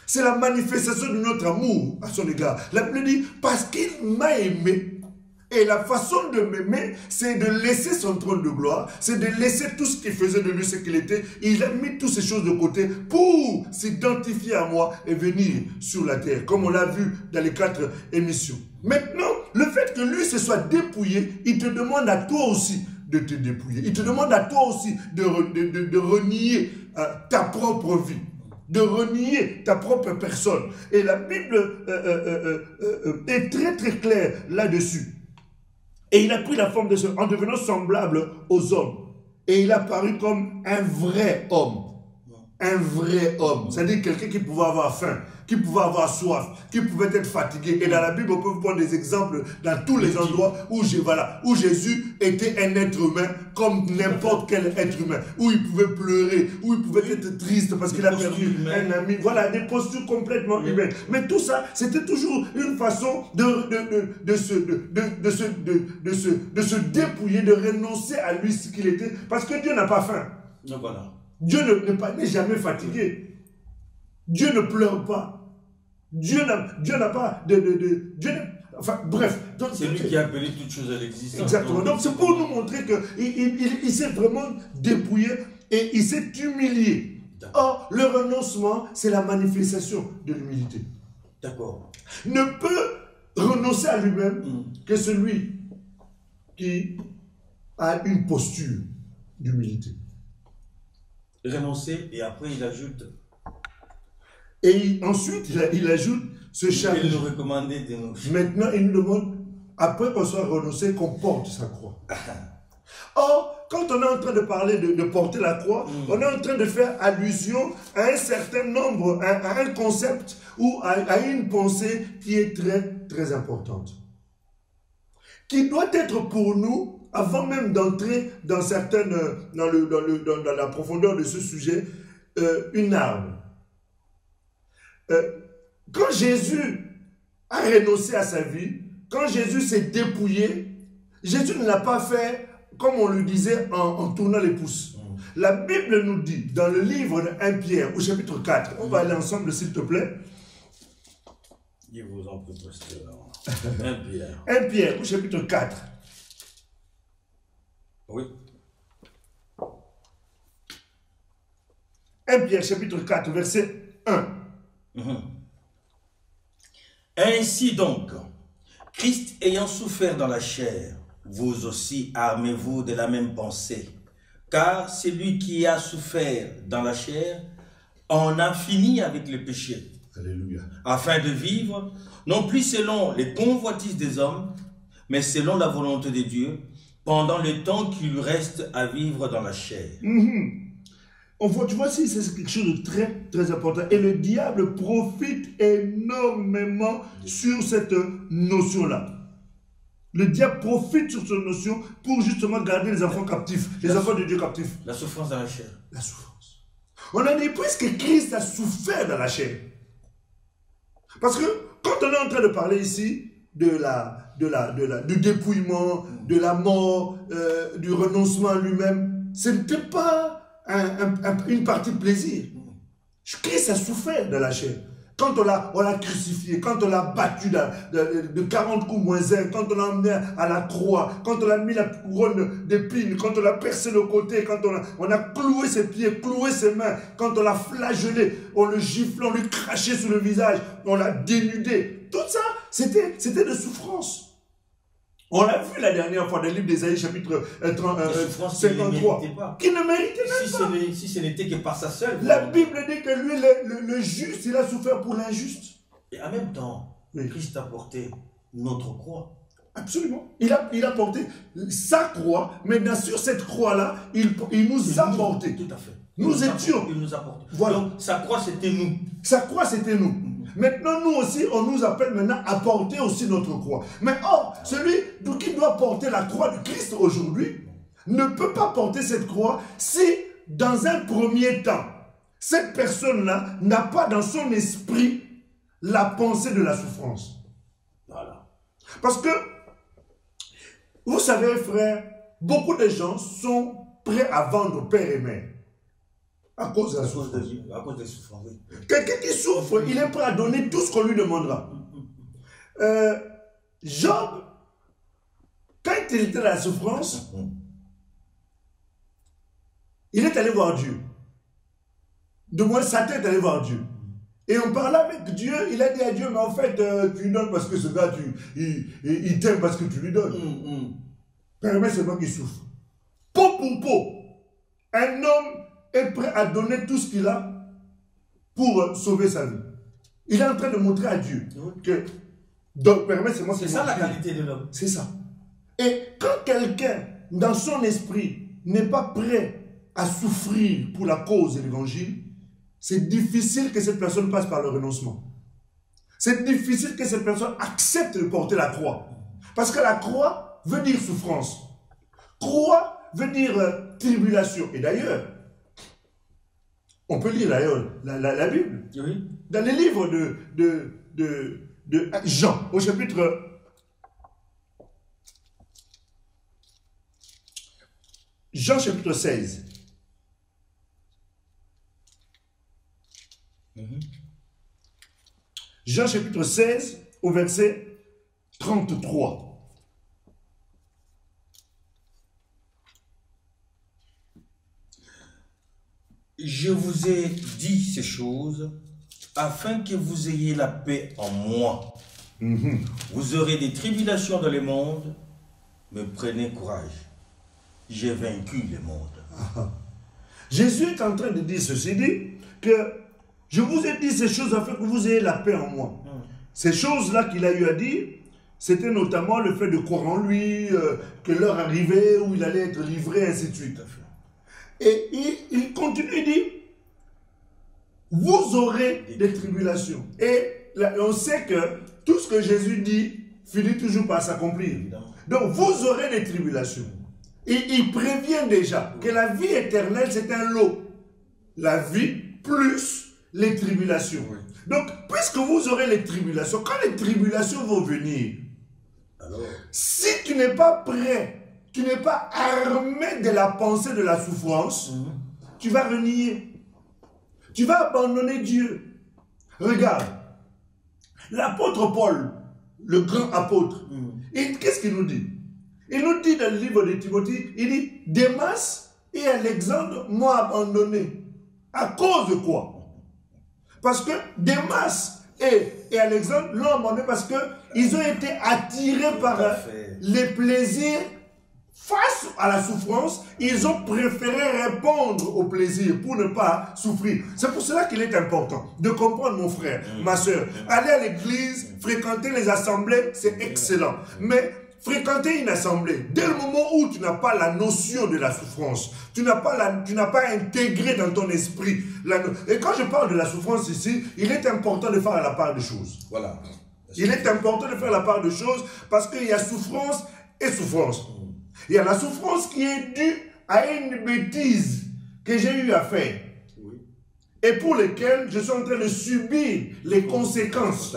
Speaker 2: C'est la manifestation de notre amour à son égard. La Bible dit, parce qu'il m'a aimé. Et la façon de m'aimer, c'est de laisser son trône de gloire, c'est de laisser tout ce qui faisait de lui ce qu'il était. Il a mis toutes ces choses de côté pour s'identifier à moi et venir sur la terre, comme on l'a vu dans les 4 émissions. Maintenant, le fait que lui se soit dépouillé, il te demande à toi aussi de te dépouiller. Il te demande à toi aussi de renier ta propre vie, de renier ta propre personne. Et la Bible est très très claire là-dessus. Et il a pris la forme de en devenant semblable aux hommes. Et il a paru comme un vrai homme. Un vrai homme. C'est-à-dire quelqu'un qui pouvait avoir faim, qui pouvait avoir soif, qui pouvait être fatigué. Et dans la Bible, on peut vous prendre des exemples dans tous les endroits où, où Jésus était un être humain comme n'importe quel être humain, où il pouvait pleurer, où il pouvait être triste parce qu'il a perdu un ami. Voilà, des postures complètement humaines. Mais tout ça, c'était toujours une façon de se dépouiller, de renoncer à lui ce qu'il était, parce que Dieu n'a pas faim.
Speaker 1: Donc voilà.
Speaker 2: Dieu n'est jamais fatigué. Dieu ne pleure pas. Dieu n'a pas enfin, bref.
Speaker 1: C'est lui qui a appelé toutes choses à l'existence.
Speaker 2: Exactement. Donc c'est pour nous montrer qu'il s'est vraiment dépouillé et il s'est humilié. Or, le renoncement, c'est la manifestation de l'humilité.
Speaker 1: D'accord.
Speaker 2: Ne peut renoncer à lui-même que celui qui a une posture d'humilité.
Speaker 1: Renoncer, et après il ajoute.
Speaker 2: Et ensuite, il ajoute ce charge.
Speaker 1: Il nous recommandait de nous.
Speaker 2: Maintenant, il nous demande, après qu'on soit renoncé, qu'on porte sa croix. Or, quand on est en train de parler de porter la croix, on est en train de faire allusion à un certain nombre, à un concept ou à une pensée qui est très, très importante. Qui doit être pour nous, avant même d'entrer dans dans la profondeur de ce sujet, une arme. Quand Jésus a renoncé à sa vie, quand Jésus s'est dépouillé, Jésus ne l'a pas fait comme on le disait en tournant les pouces. La Bible nous dit, dans le livre de 1 Pierre, au chapitre 4, on va aller ensemble s'il te plaît.
Speaker 1: Je vous en prie, pasteur. 1 Pierre.
Speaker 2: 1 Pierre, au chapitre 4.
Speaker 1: Oui.
Speaker 2: 1 Pierre, chapitre 4, verset 1.
Speaker 1: Ainsi donc, Christ ayant souffert dans la chair, vous aussi armez-vous de la même pensée. Car celui qui a souffert dans la chair en a fini avec le péché.
Speaker 2: Alléluia.
Speaker 1: Afin de vivre, non plus selon les convoitises des hommes, mais selon la volonté de Dieu, pendant le temps qu'il lui reste à vivre dans la chair.
Speaker 2: On voit, tu vois, c'est quelque chose de très, très important. Et le diable profite énormément sur cette notion-là. Le diable profite sur cette notion pour justement garder les enfants captifs, les enfants de Dieu captifs.
Speaker 1: La souffrance dans la chair.
Speaker 2: La souffrance. On a dit, puisque Christ a souffert dans la chair. Parce que quand on est en train de parler ici du dépouillement, de la mort, du renoncement à lui-même, ce n'était pas une partie de plaisir. Christ a souffert dans la chair. Quand on l'a crucifié, quand on l'a battu de 40 coups moins 1, quand on l'a emmené à la croix, quand on a mis la couronne d'épines, quand on l'a percé le côté, quand on a cloué ses pieds, cloué ses mains, quand on l'a flagellé, on le giflait, on lui crachait sur le visage, on l'a dénudé. Tout ça, c'était de souffrance. On l'a vu la dernière fois dans le livre d'Ésaïe, chapitre 53, qui ne méritait même pas.
Speaker 1: Si ce n'était que par sa seule.
Speaker 2: La Bible dit que lui, le juste, il a souffert pour l'injuste.
Speaker 1: Et en même temps, Christ a porté notre croix.
Speaker 2: Absolument. Il a porté sa croix, mais sur cette croix-là, il nous a porté.
Speaker 1: Tout à fait.
Speaker 2: Nous étions.
Speaker 1: Il nous a porté.
Speaker 2: Voilà.
Speaker 1: Donc, sa croix, c'était nous.
Speaker 2: Sa croix, c'était nous. Maintenant, nous aussi, on nous appelle maintenant à porter aussi notre croix. Mais or, celui qui doit porter la croix de Christ aujourd'hui ne peut pas porter cette croix si, dans un premier temps, cette personne-là n'a pas dans son esprit la pensée de la souffrance.
Speaker 1: Voilà.
Speaker 2: Parce que, vous savez, frère, beaucoup de gens sont prêts à vendre père et mère. À cause de la souffrance.
Speaker 1: À cause des souffrances, oui.
Speaker 2: Quelqu'un qui souffre, il est prêt à donner tout ce qu'on lui demandera. Job, quand il était dans la souffrance, il est allé voir Dieu. De moins, Satan est allé voir Dieu. Et on parlait avec Dieu, il a dit à Dieu, mais en fait, tu lui donnes parce que ce gars, il t'aime parce que tu lui donnes. Permets seulement qu'il souffre. Peau pour peau, un homme est prêt à donner tout ce qu'il a pour sauver sa vie. Il est en train de montrer à Dieu que, donc, permets-moi.
Speaker 1: C'est ça la qualité de l'homme.
Speaker 2: C'est ça. Et quand quelqu'un, dans son esprit, n'est pas prêt à souffrir pour la cause de l'évangile, c'est difficile que cette personne passe par le renoncement. c'est difficile que cette personne accepte de porter la croix. Parce que la croix veut dire souffrance. Croix veut dire tribulation. Et d'ailleurs, on peut lire d'ailleurs la Bible.
Speaker 1: Oui.
Speaker 2: Dans les livres de Jean, au chapitre... Jean chapitre 16. Jean chapitre 16 au verset 33.
Speaker 1: Je vous ai dit ces choses afin que vous ayez la paix en moi. Vous aurez des tribulations dans le monde, mais prenez courage. J'ai vaincu le monde.
Speaker 2: Jésus est en train de dire ceci, dit que je vous ai dit ces choses afin que vous ayez la paix en moi. Ces choses-là qu'il a eu à dire, c'était notamment le fait de croire en lui, que l'heure arrivait où il allait être livré, ainsi de suite. Et il continue, il dit, vous aurez des tribulations. Et là, on sait que tout ce que Jésus dit finit toujours par s'accomplir. Donc vous aurez des tribulations. Et il prévient déjà que la vie éternelle, c'est un lot. La vie plus les tribulations. Oui. Donc, puisque vous aurez les tribulations, quand les tribulations vont venir, alors, si tu n'es pas prêt, tu n'es pas armé de la pensée de la souffrance, tu vas renier. Tu vas abandonner Dieu. Regarde, l'apôtre Paul, le grand apôtre, qu'est-ce qu'il nous dit? Il nous dit dans le livre de Timothée, il dit, Démas et Alexandre m'ont abandonné. À cause de quoi? Parce que Démas et Alexandre l'ont abandonné parce qu'ils ont été attirés par les plaisirs face à la souffrance. Ils ont préféré répondre au plaisir pour ne pas souffrir. C'est pour cela qu'il est important de comprendre, mon frère, ma soeur. Aller à l'église, fréquenter les assemblées, c'est excellent. Mais fréquenter une assemblée, dès le moment où tu n'as pas la notion de la souffrance, tu n'as pas intégré dans ton esprit. Et quand je parle de la souffrance ici, il est important de faire la part des choses. Voilà. Il est important de faire la part des choses parce qu'il y a souffrance et souffrance. Il y a la souffrance qui est due à une bêtise que j'ai eu à faire. Et pour lesquelles je suis en train de subir les conséquences.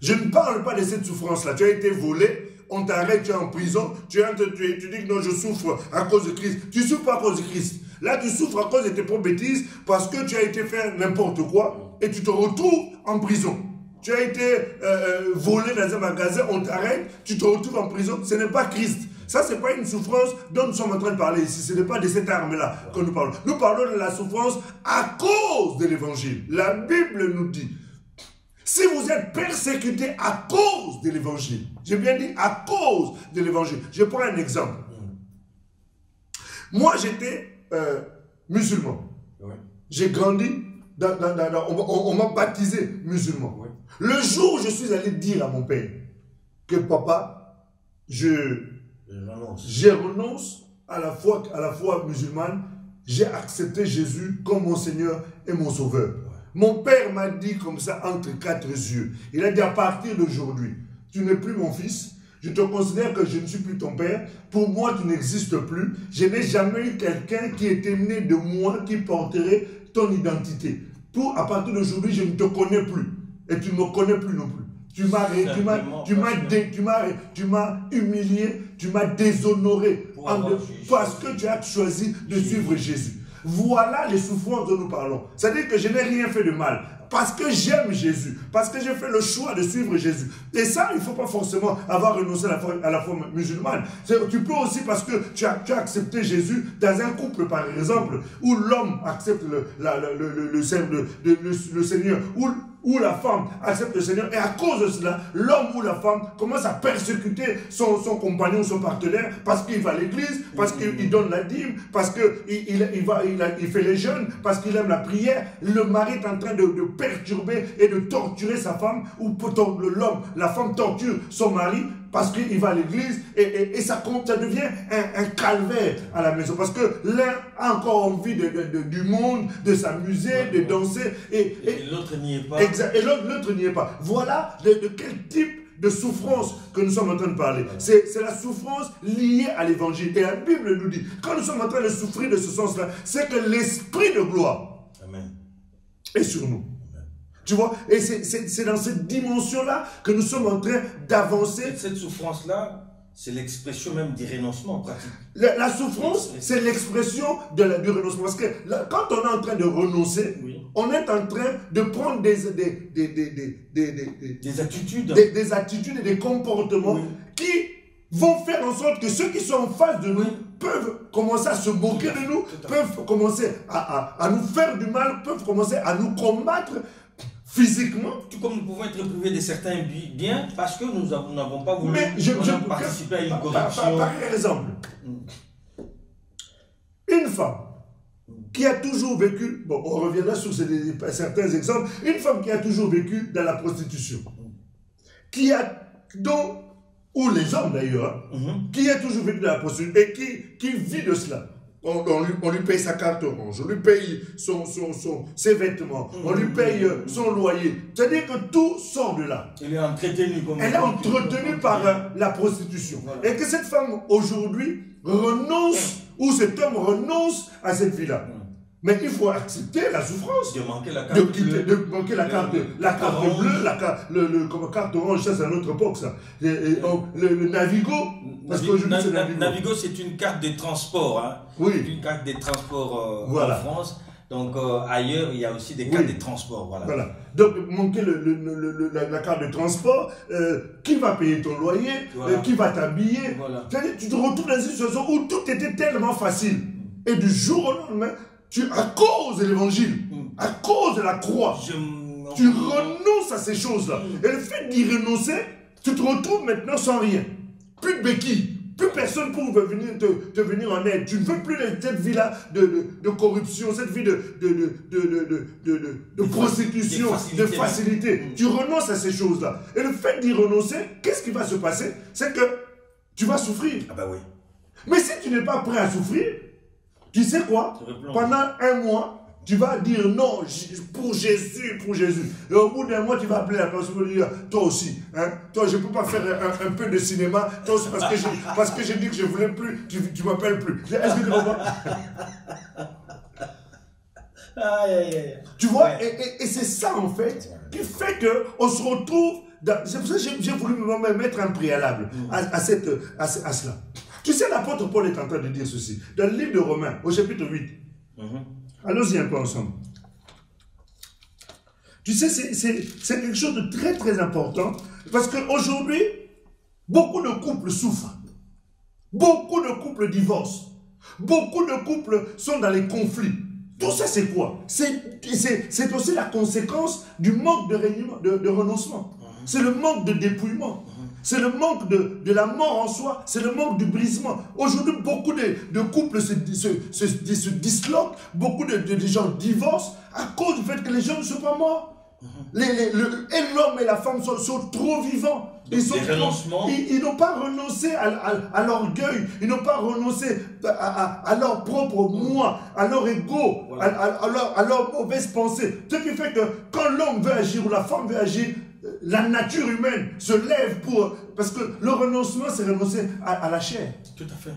Speaker 2: Je ne parle pas de cette souffrance-là. Tu as été volé. On t'arrête, tu es en prison, tu dis que non, je souffre à cause de Christ. Tu ne souffres pas à cause de Christ. Là, tu souffres à cause de tes propres bêtises parce que tu as été faire n'importe quoi et tu te retrouves en prison. Tu as été volé dans un magasin, on t'arrête, tu te retrouves en prison. Ce n'est pas Christ. Ça, ce n'est pas une souffrance dont nous sommes en train de parler ici. Ce n'est pas de cette arme-là que nous parlons. Nous parlons de la souffrance à cause de l'évangile. La Bible nous dit, si vous êtes persécuté à cause de l'évangile, j'ai bien dit à cause de l'évangile. Je prends un exemple. Moi, j'étais musulman. Oui. J'ai grandi, on m'a baptisé musulman. Oui. Le jour où je suis allé dire à mon père que papa, je renonce à la foi musulmane, j'ai accepté Jésus comme mon Seigneur et mon Sauveur. Mon père m'a dit comme ça entre quatre yeux. Il a dit à partir d'aujourd'hui, tu n'es plus mon fils. Je te considère que je ne suis plus ton père. Pour moi, tu n'existes plus. Je n'ai jamais eu quelqu'un qui était né de moi qui porterait ton identité. À partir d'aujourd'hui, je ne te connais plus. Et tu ne me connais plus non plus. Tu m'as humilié, tu m'as déshonoré parce que tu as choisi de suivre Jésus. Voilà les souffrances dont nous parlons. C'est-à-dire que je n'ai rien fait de mal. Parce que j'aime Jésus. Parce que j'ai fait le choix de suivre Jésus. Et ça, il ne faut pas forcément avoir renoncé à la foi musulmane. Tu peux aussi parce que tu as accepté Jésus dans un couple, par exemple, où l'homme accepte le Seigneur, où la femme accepte le Seigneur. Et à cause de cela, l'homme ou la femme commence à persécuter son compagnon, son partenaire, parce qu'il va à l'église, parce qu'il donne la dîme, parce qu'il fait les jeûnes, parce qu'il aime la prière. Le mari est en train de perturber et de torturer sa femme, ou l'homme, la femme torture son mari parce qu'il va à l'église et ça devient un calvaire à la maison. Parce que l'un a encore envie du monde, de s'amuser, de danser. Et
Speaker 1: l'autre n'y est pas.
Speaker 2: Exact, et l'autre n'y est pas. Voilà de quel type de souffrance que nous sommes en train de parler. C'est la souffrance liée à l'évangile. Et la Bible nous dit, quand nous sommes en train de souffrir de ce sens-là, c'est que l'esprit de gloire est sur nous. Tu vois, et c'est dans cette dimension-là que nous sommes en train d'avancer.
Speaker 1: Cette souffrance-là, c'est l'expression même du renoncement pratique.
Speaker 2: La souffrance, c'est l'expression du renoncement. Parce que là, quand on est en train de renoncer, on est en train de prendre des attitudes et des comportements qui vont faire en sorte que ceux qui sont en face de nous peuvent commencer à se moquer de nous, peuvent commencer à nous faire du mal, peuvent commencer à nous combattre physiquement.
Speaker 1: Tout comme nous pouvons être privés de certains biens parce que nous n'avons pas voulu participer à une corruption.
Speaker 2: Par exemple, une femme qui a toujours vécu, bon, on reviendra sur certains exemples, une femme qui a toujours vécu dans la prostitution, ou les hommes d'ailleurs, qui a toujours vécu dans la prostitution et qui vit de cela. On lui paye sa carte orange, on lui paye ses vêtements, on lui paye son loyer. C'est-à-dire que tout sort de là.
Speaker 1: Elle est entretenue
Speaker 2: par la prostitution. Voilà. Et que cette femme aujourd'hui renonce, ou cet homme renonce à cette vie-là. Mais il faut accepter la souffrance.
Speaker 1: De manquer la carte bleue.
Speaker 2: De manquer la carte bleue, la carte orange, ça c'est à notre époque ça. Le Navigo, parce qu'aujourd'hui c'est Navigo.
Speaker 1: Navigo c'est une carte de transport. Hein.
Speaker 2: Oui.
Speaker 1: C'est une carte de transport en France. Donc ailleurs, il y a aussi des cartes de transport. Voilà.
Speaker 2: Donc manquer la carte de transport, qui va payer ton loyer, qui va t'habiller. C'est-à-dire tu te retrouves dans une situation où tout était tellement facile. Et du jour au lendemain, à cause de l'évangile, à cause de la croix, tu renonces à ces choses-là. Et le fait d'y renoncer, tu te retrouves maintenant sans rien. Plus de béquilles, plus personne pour venir te venir en aide. Tu ne veux plus cette vie-là de corruption, cette vie de prostitution, de facilité. Tu renonces à ces choses-là. Et le fait d'y renoncer, qu'est-ce qui va se passer? C'est que tu vas souffrir.
Speaker 1: Ah bah oui.
Speaker 2: Mais si tu n'es pas prêt à souffrir, tu sais quoi? Pendant un mois, tu vas dire non, pour Jésus, pour Jésus. Et au bout d'un mois, tu vas appeler la personne et dire, toi aussi, hein, toi, je ne peux pas faire un peu de cinéma, toi aussi, parce que j'ai dit que je ne voulais plus, tu ne m'appelles plus. Est-ce que tu comprends? Tu vois, et c'est ça, en fait, qui fait qu'on se retrouve. C'est pour ça que j'ai voulu me mettre un préalable à cela. Tu sais, l'apôtre Paul est en train de dire ceci. Dans le livre de Romains, au chapitre 8. Allons-y un peu ensemble. Tu sais, c'est quelque chose de très très important. Parce qu'aujourd'hui, beaucoup de couples souffrent. Beaucoup de couples divorcent. Beaucoup de couples sont dans les conflits. Tout ça, c'est quoi? C'est aussi la conséquence du manque de renoncement. C'est le manque de dépouillement. C'est le manque de la mort en soi, c'est le manque du brisement. Aujourd'hui, beaucoup de couples se disloquent, beaucoup de gens divorcent à cause du fait que les gens ne sont pas morts. L'homme et la femme sont trop vivants. Ils n'ont pas renoncé à l'orgueil, ils n'ont pas renoncé à leur propre moi, à leur ego, à leur mauvaise pensée. Ce qui fait que quand l'homme veut agir ou la femme veut agir, la nature humaine se lève parce que le renoncement, c'est renoncer à la chair.
Speaker 1: Tout à fait.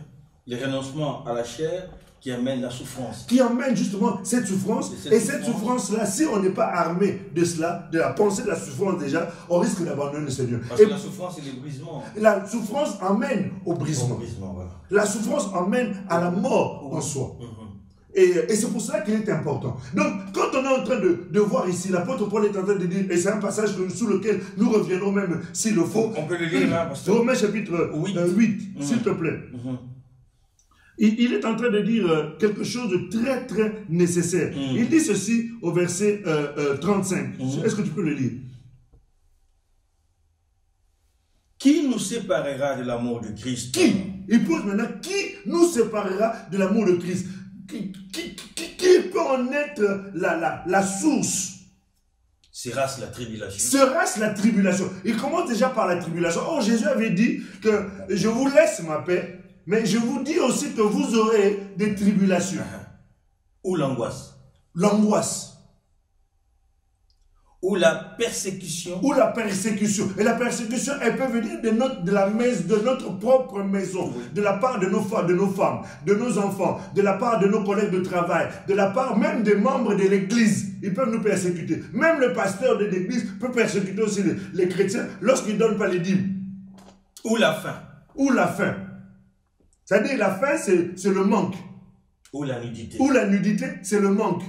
Speaker 1: Le renoncement à la chair qui amène la souffrance.
Speaker 2: Qui amène justement cette souffrance. Et cette souffrance-là, si on n'est pas armé de cela, de la pensée de la souffrance déjà, on risque d'abandonner le Seigneur.
Speaker 1: Parce que la souffrance, c'est le brisement.
Speaker 2: La souffrance amène au brisement.
Speaker 1: Voilà.
Speaker 2: La souffrance amène à la mort en soi. Et c'est pour ça qu'il est important. Donc, quand on est en train de voir ici, l'apôtre Paul est en train de dire, et c'est un passage sous lequel nous reviendrons même s'il le faut.
Speaker 1: On peut le lire là, parce que...
Speaker 2: Romains chapitre 8, s'il te plaît. Il est en train de dire quelque chose de très très nécessaire. Il dit ceci au verset 35. Est-ce que tu peux le lire?
Speaker 1: Qui nous séparera de l'amour de Christ?
Speaker 2: Qui? Il pose maintenant, qui nous séparera de l'amour de Christ? Qui peut en être la source?
Speaker 1: Sera-ce la tribulation?
Speaker 2: Sera-ce la tribulation? Il commence déjà par la tribulation. Oh, Jésus avait dit que je vous laisse ma paix, mais je vous dis aussi que vous aurez des tribulations.
Speaker 1: Ou l'angoisse.
Speaker 2: L'angoisse.
Speaker 1: Ou la persécution.
Speaker 2: Ou la persécution. Et la persécution, elle peut venir de notre propre maison, de la part de nos femmes, de nos enfants, de la part de nos collègues de travail, de la part même des membres de l'église. Ils peuvent nous persécuter. Même le pasteur de l'église peut persécuter aussi les chrétiens lorsqu'ils ne donnent pas les dîmes.
Speaker 1: Ou la faim.
Speaker 2: Ou la faim. C'est-à-dire la faim, c'est le manque.
Speaker 1: Ou la nudité.
Speaker 2: Ou la nudité, c'est le manque.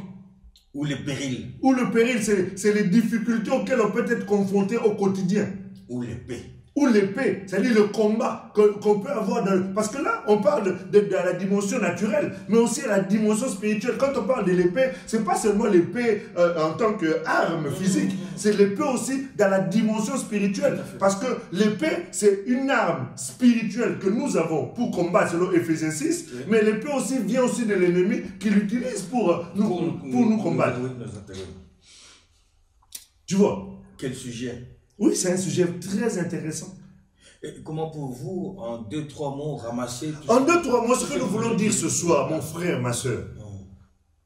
Speaker 1: Ou le péril.
Speaker 2: Ou le péril, c'est les difficultés auxquelles on peut être confronté au quotidien.
Speaker 1: Ou l'épée.
Speaker 2: Ou l'épée, c'est-à-dire le combat qu'on peut avoir. Parce que là, on parle de la dimension naturelle, mais aussi la dimension spirituelle. Quand on parle de l'épée, ce n'est pas seulement l'épée en tant qu'arme physique, c'est l'épée aussi dans la dimension spirituelle. Parce que l'épée, c'est une arme spirituelle que nous avons pour combattre, selon Ephésiens 6, mais l'épée aussi vient aussi de l'ennemi qui l'utilise pour nous combattre. Tu vois?
Speaker 1: Quel sujet?
Speaker 2: Oui, c'est un sujet très intéressant.
Speaker 1: Et comment pouvez-vous, en 2-3 mots, ramasser tout
Speaker 2: En 2-3 mots, ce que nous voulons dire ce soir, mon frère, ma soeur,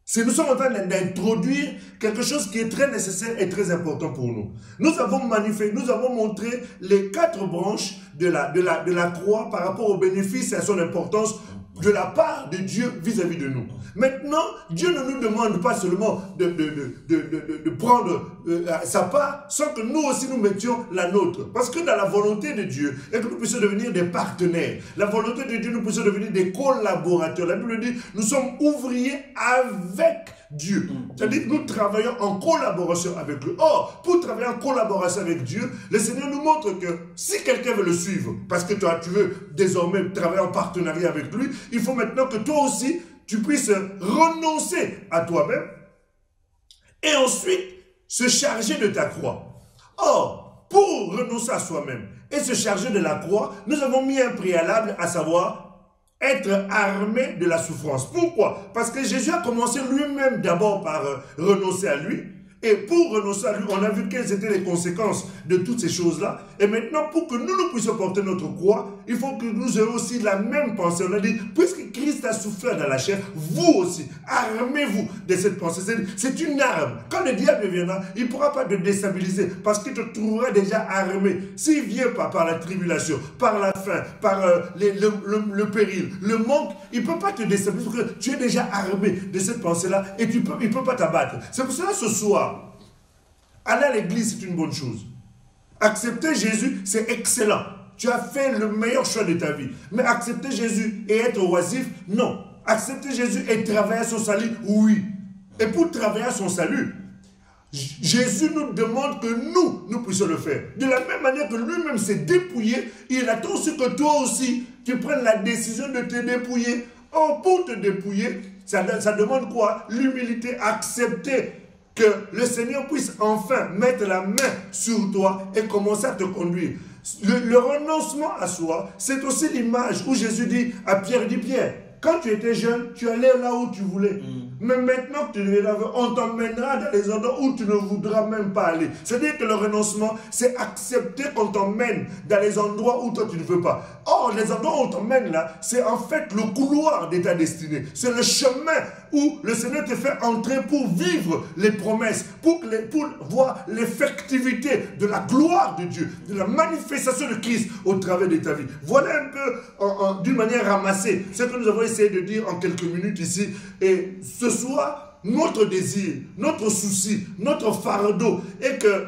Speaker 2: c'est que nous sommes en train d'introduire quelque chose qui est très nécessaire et très important pour nous. Nous avons montré les 4 branches de la croix par rapport aux bénéfices et à son importance de la part de Dieu vis-à-vis de nous. Maintenant, Dieu ne nous demande pas seulement de prendre sa part, sans que nous aussi nous mettions la nôtre. Parce que dans la volonté de Dieu, et que nous puissions devenir des partenaires, la volonté de Dieu, nous puissions devenir des collaborateurs. La Bible dit, nous sommes ouvriers avec Dieu. C'est-à-dire que nous travaillons en collaboration avec lui. Or, pour travailler en collaboration avec Dieu, le Seigneur nous montre que si quelqu'un veut le suivre, parce que toi, tu veux désormais travailler en partenariat avec lui, il faut maintenant que toi aussi, tu puisses renoncer à toi-même et ensuite se charger de ta croix. Or, pour renoncer à soi-même et se charger de la croix, nous avons mis un préalable, à savoir être armé de la souffrance. Pourquoi? Parce que Jésus a commencé lui-même d'abord par renoncer à lui. Et pour renoncer à lui, on a vu quelles étaient les conséquences de toutes ces choses-là. Et maintenant, pour que nous puissions porter notre croix, il faut que nous ayons aussi la même pensée. On a dit, puisque Christ a souffert dans la chair, vous aussi, armez-vous de cette pensée. C'est une arme. Quand le diable viendra, il ne pourra pas te déstabiliser parce qu'il te trouvera déjà armé. S'il ne vient pas par la tribulation, par la faim, par le péril, le manque, il ne peut pas te déstabiliser parce que tu es déjà armé de cette pensée-là et il ne peut pas t'abattre. C'est pour cela ce soir, aller à l'église, c'est une bonne chose. Accepter Jésus, c'est excellent. Tu as fait le meilleur choix de ta vie. Mais accepter Jésus et être oisif, non. Accepter Jésus et travailler à son salut, oui. Et pour travailler à son salut, Jésus nous demande que nous puissions le faire. De la même manière que lui-même s'est dépouillé, il attend aussi que toi aussi, tu prennes la décision de te dépouiller. Or, pour te dépouiller, ça demande quoi? L'humilité, accepter que le Seigneur puisse enfin mettre la main sur toi et commencer à te conduire. Le renoncement à soi, c'est aussi l'image où Jésus dit à Pierre, Pierre, quand tu étais jeune, tu allais là où tu voulais. Mais maintenant que tu es là, on t'emmènera dans les endroits où tu ne voudras même pas aller. C'est-à-dire que le renoncement, c'est accepter qu'on t'emmène dans les endroits où toi tu ne veux pas. Or, les endroits où on t'emmène là, c'est en fait le couloir de ta destinée. C'est le chemin où le Seigneur te fait entrer pour vivre les promesses, pour voir l'effectivité de la gloire de Dieu, de la manifestation de Christ au travers de ta vie. Voilà un peu, d'une manière ramassée, ce que nous avons essayé de dire en quelques minutes ici. Et ce soir, notre désir, notre souci, notre fardeau est que,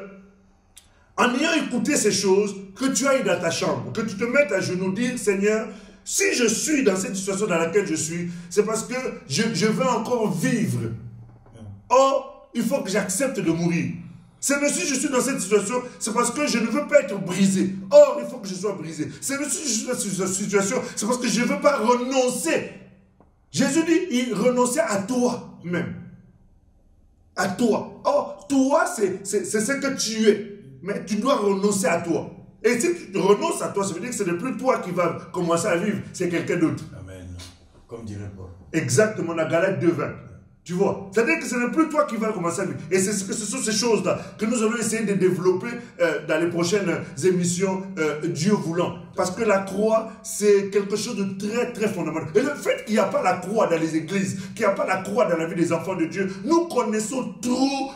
Speaker 2: en ayant écouté ces choses, que tu ailles dans ta chambre, que tu te mettes à genoux, dire, Seigneur, si je suis dans cette situation dans laquelle je suis, c'est parce que je veux encore vivre. Or, il faut que j'accepte de mourir. C'est même si je suis dans cette situation, c'est parce que je ne veux pas être brisé. Or, il faut que je sois brisé. C'est même si je suis dans cette situation, c'est parce que je ne veux pas renoncer. Jésus dit, il renonçait à toi-même. À toi. Or, toi, c'est ce que tu es. Mais tu dois renoncer à toi. Et si tu renonces à toi, ça veut dire que ce n'est plus toi qui vas commencer à vivre, c'est quelqu'un d'autre.
Speaker 1: Amen. Comme dirait Paul.
Speaker 2: Exactement, la Galate 2:20. Tu vois, c'est-à-dire que ce n'est plus toi qui vas commencer à vivre. Et ce sont ces choses-là que nous allons essayer de développer dans les prochaines émissions, Dieu voulant. Parce que la croix, c'est quelque chose de très, très fondamental. Et le fait qu'il n'y a pas la croix dans les églises, qu'il n'y a pas la croix dans la vie des enfants de Dieu, nous connaissons trop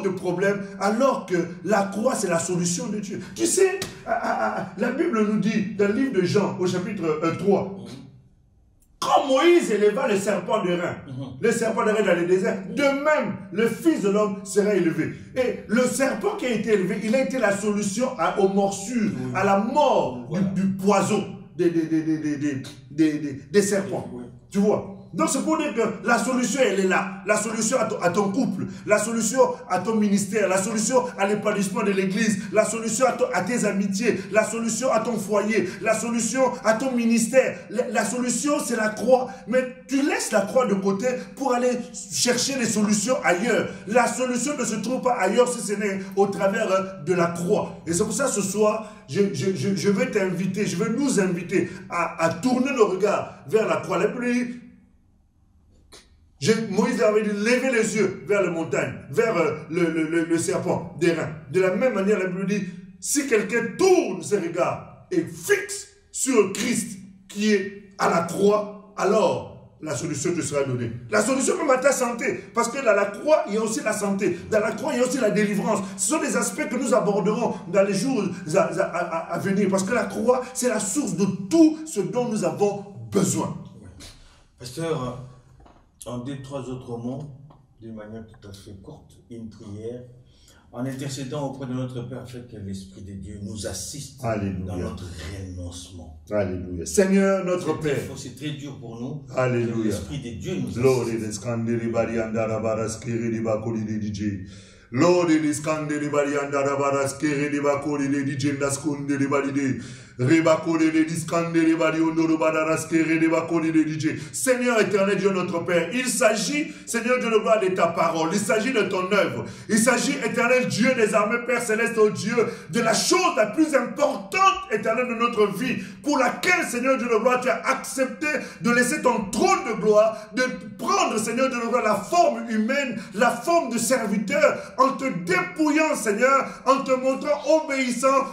Speaker 2: de problèmes, alors que la croix, c'est la solution de Dieu. Tu sais, la Bible nous dit, dans le livre de Jean, au chapitre 3, quand Moïse éleva le serpent d'airain, le serpent d'airain dans le désert, de même, le Fils de l'homme sera élevé. Et le serpent qui a été élevé, il a été la solution aux morsures, à la mort du poison des serpents. Tu vois? Donc c'est pour dire que la solution, elle est là. La solution à ton couple, la solution à ton ministère, la solution à l'épanouissement de l'église, la solution à tes amitiés, la solution à ton foyer, la solution à ton ministère. La solution, c'est la croix. Mais tu laisses la croix de côté pour aller chercher les solutions ailleurs. La solution ne se trouve pas ailleurs si ce n'est au travers de la croix. Et c'est pour ça ce soir, je vais t'inviter, je vais nous inviter à tourner nos regards vers la croix. La pluie, Moïse avait dit, levez les yeux vers les montagnes, vers le serpent d'airain. De la même manière, la Bible dit, si quelqu'un tourne ses regards et fixe sur Christ qui est à la croix, alors la solution te sera donnée. La solution même à ta santé, parce que dans la croix, il y a aussi la santé. Dans la croix, il y a aussi la délivrance. Ce sont des aspects que nous aborderons dans les jours à venir, parce que la croix, c'est la source de tout ce dont nous avons besoin.
Speaker 1: Pasteur, en 2-3 autres mots, d'une manière tout à fait courte, une prière, en intercédant auprès de notre Père, afin que l'Esprit de Dieu nous assiste dans notre renoncement.
Speaker 2: Alléluia. Seigneur, notre Père.
Speaker 1: C'est très dur pour nous.
Speaker 2: Alléluia.
Speaker 1: Que l'Esprit de Dieu nous assiste.
Speaker 2: Lord, il iskande de bari andara baras kere de bakori de dijendas kunde de bari de rebakori de diskande de bari ondoro badaras kere de bakori de dije. Seigneur éternel Dieu notre Père, il s'agit, Seigneur Dieu de gloire, de ta parole, il s'agit de ton œuvre, il s'agit éternel Dieu des armées, Père céleste, oh Dieu, de la chose la plus importante, éternel de notre vie, pour laquelle, Seigneur Dieu de gloire, tu as accepté de laisser ton trône de gloire, de prendre, Seigneur Dieu de gloire, la forme humaine, la forme de serviteur, en te dépouillant, Seigneur, en te montrant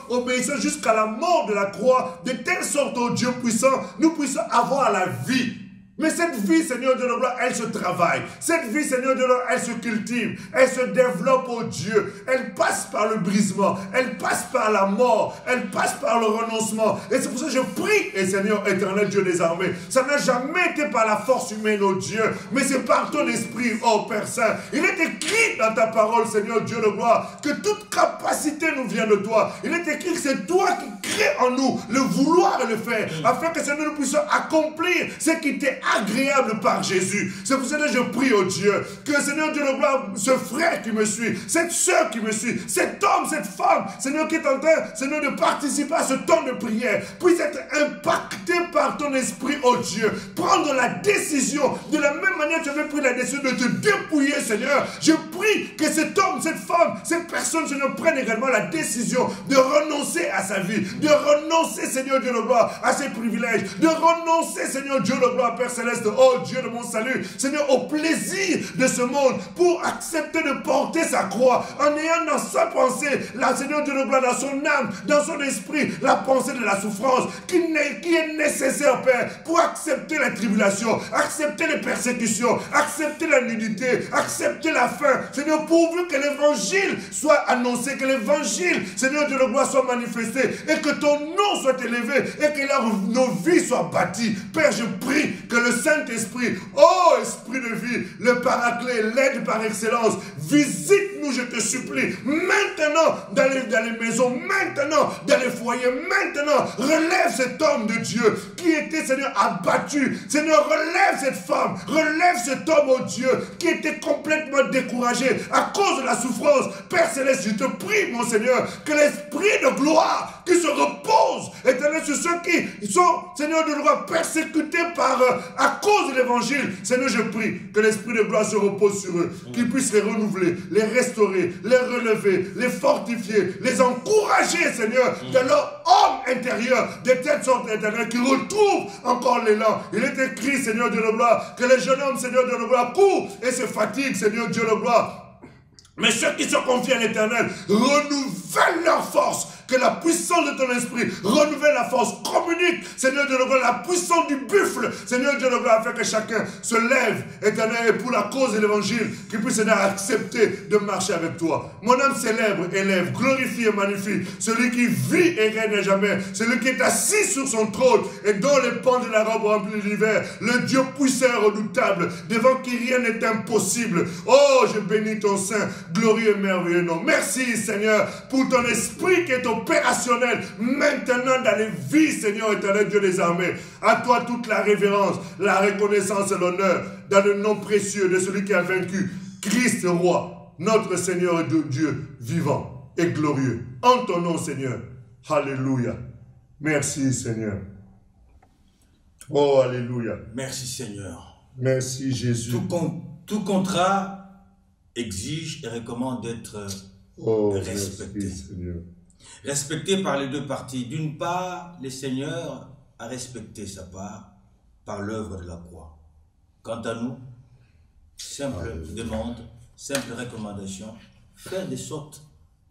Speaker 2: obéissant jusqu'à la mort de la croix, de telle sorte, ô Dieu puissant, nous puissions avoir la vie. Mais cette vie, Seigneur Dieu de gloire, elle se travaille. Cette vie, Seigneur Dieu de gloire, elle se cultive. Elle se développe, oh Dieu. Elle passe par le brisement. Elle passe par la mort. Elle passe par le renoncement. Et c'est pour ça que je prie, et Seigneur éternel Dieu des armées, ça n'a jamais été par la force humaine, oh Dieu, mais c'est par ton esprit, oh Père Saint. Il est écrit dans ta parole, Seigneur Dieu de gloire, que toute capacité nous vient de toi. Il est écrit que c'est toi qui crée en nous le vouloir et le faire, afin que Seigneur nous puissions accomplir ce qui t'est agréable par Jésus. C'est pour ça que je prie au Dieu, que Seigneur Dieu de gloire, ce frère qui me suit, cette soeur qui me suit, cet homme, cette femme, Seigneur qui est en train, Seigneur, de participer à ce temps de prière, puisse être impacté par ton esprit, oh Dieu. Prendre la décision, de la même manière que tu avais pris la décision de te dépouiller, Seigneur. Je prie que cet homme, cette femme, cette personne, Seigneur, prenne également la décision de renoncer à sa vie, de renoncer, Seigneur Dieu de gloire, à ses privilèges, de renoncer, Seigneur Dieu de gloire, Père Céleste, oh Dieu de mon salut, Seigneur, au plaisir de ce monde, pour accepter de porter sa croix, en ayant dans sa pensée, la Seigneur Dieu de gloire, dans son âme, dans son esprit, la pensée de la souffrance, qui est nécessaire, Père, pour accepter la tribulation, accepter les persécutions, accepter la nudité, accepter la faim, Seigneur, pourvu que l'évangile soit annoncé, que l'évangile, Seigneur Dieu de gloire, soit manifesté, et que ton nom soit élevé, et que nos vies soient bâties. Père, je prie que le Saint-Esprit, oh Esprit de vie, le Paraclet, l'aide par excellence, visite-nous, je te supplie, maintenant dans les maisons, maintenant dans les foyers, maintenant relève cet homme de Dieu qui était, Seigneur, abattu. Seigneur, relève cette femme, relève cet homme, oh Dieu, qui était complètement découragé à cause de la souffrance. Père Céleste, je te prie, mon Seigneur, que l'Esprit de gloire qui se repose, éternel, sur ceux qui sont, Seigneur de gloire, persécutés à cause de l'évangile. Seigneur, je prie que l'Esprit de gloire se repose sur eux, qu'il puisse les renouveler, les restaurer, les relever, les fortifier, les encourager, Seigneur, dans leur homme intérieur, de telle sorte, éternel, qu'ils retrouvent encore l'élan. Il est écrit, Seigneur Dieu de gloire, que les jeunes hommes, Seigneur Dieu de gloire, courent et se fatiguent, Seigneur Dieu de gloire. Mais ceux qui se confient à l'Éternel renouvellent leur force. Que la puissance de ton esprit renouvelle la force. Communique, Seigneur Dieu de gloire, la puissance du buffle, Seigneur Dieu de gloire, afin que chacun se lève, Éternel, et pour la cause de l'évangile, qu'il puisse accepter de marcher avec toi. Mon âme célèbre, élève, glorifie et magnifie celui qui vit et règne à jamais, celui qui est assis sur son trône et dont les pans de la robe remplissent l'univers, le Dieu puissant et redoutable, devant qui rien n'est impossible. Oh, je bénis ton Saint, glorieux et merveilleux nom. Merci, Seigneur, pour ton esprit qui est opérationnel maintenant dans les vies, Seigneur éternel, Dieu des armées. À toi toute la révérence, la reconnaissance et l'honneur, dans le nom précieux de celui qui a vaincu, Christ roi, notre Seigneur et de Dieu vivant et glorieux. En ton nom, Seigneur. Alléluia. Merci, Seigneur. Oh, alléluia.
Speaker 1: Merci, Seigneur.
Speaker 2: Merci, Jésus.
Speaker 1: Tout contrat exige et recommande d'être respecté.
Speaker 2: Merci, Seigneur.
Speaker 1: Respecté par les deux parties. D'une part, le Seigneur a respecté sa part par l'œuvre de la croix. Quant à nous, simple demande, simple recommandation, faire de sorte,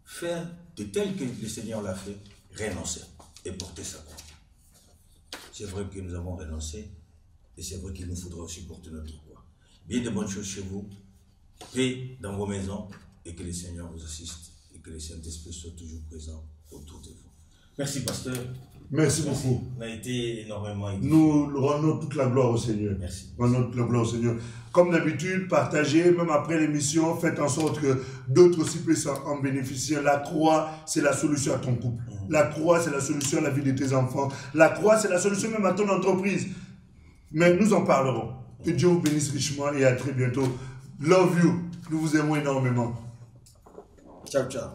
Speaker 1: faire de tel que le Seigneur l'a fait, renoncer et porter sa croix. C'est vrai que nous avons renoncé et c'est vrai qu'il nous faudra aussi porter notre croix. Bien de bonnes choses chez vous, paix dans vos maisons et que le Seigneur vous assiste et que le Saint-Esprit soit toujours présent autour de vous. Merci, pasteur.
Speaker 2: Merci beaucoup.
Speaker 1: On a été énormément édifiés.
Speaker 2: Nous rendons toute la gloire au Seigneur.
Speaker 1: Merci.
Speaker 2: Rendons toute la gloire au Seigneur. Comme d'habitude, partagez, même après l'émission, faites en sorte que d'autres aussi puissent en bénéficier. La croix, c'est la solution à ton couple. La croix, c'est la solution à la vie de tes enfants. La croix, c'est la solution même à ton entreprise. Mais nous en parlerons. Que Dieu vous bénisse richement et à très bientôt. Love you. Nous vous aimons énormément.
Speaker 1: Ciao, ciao.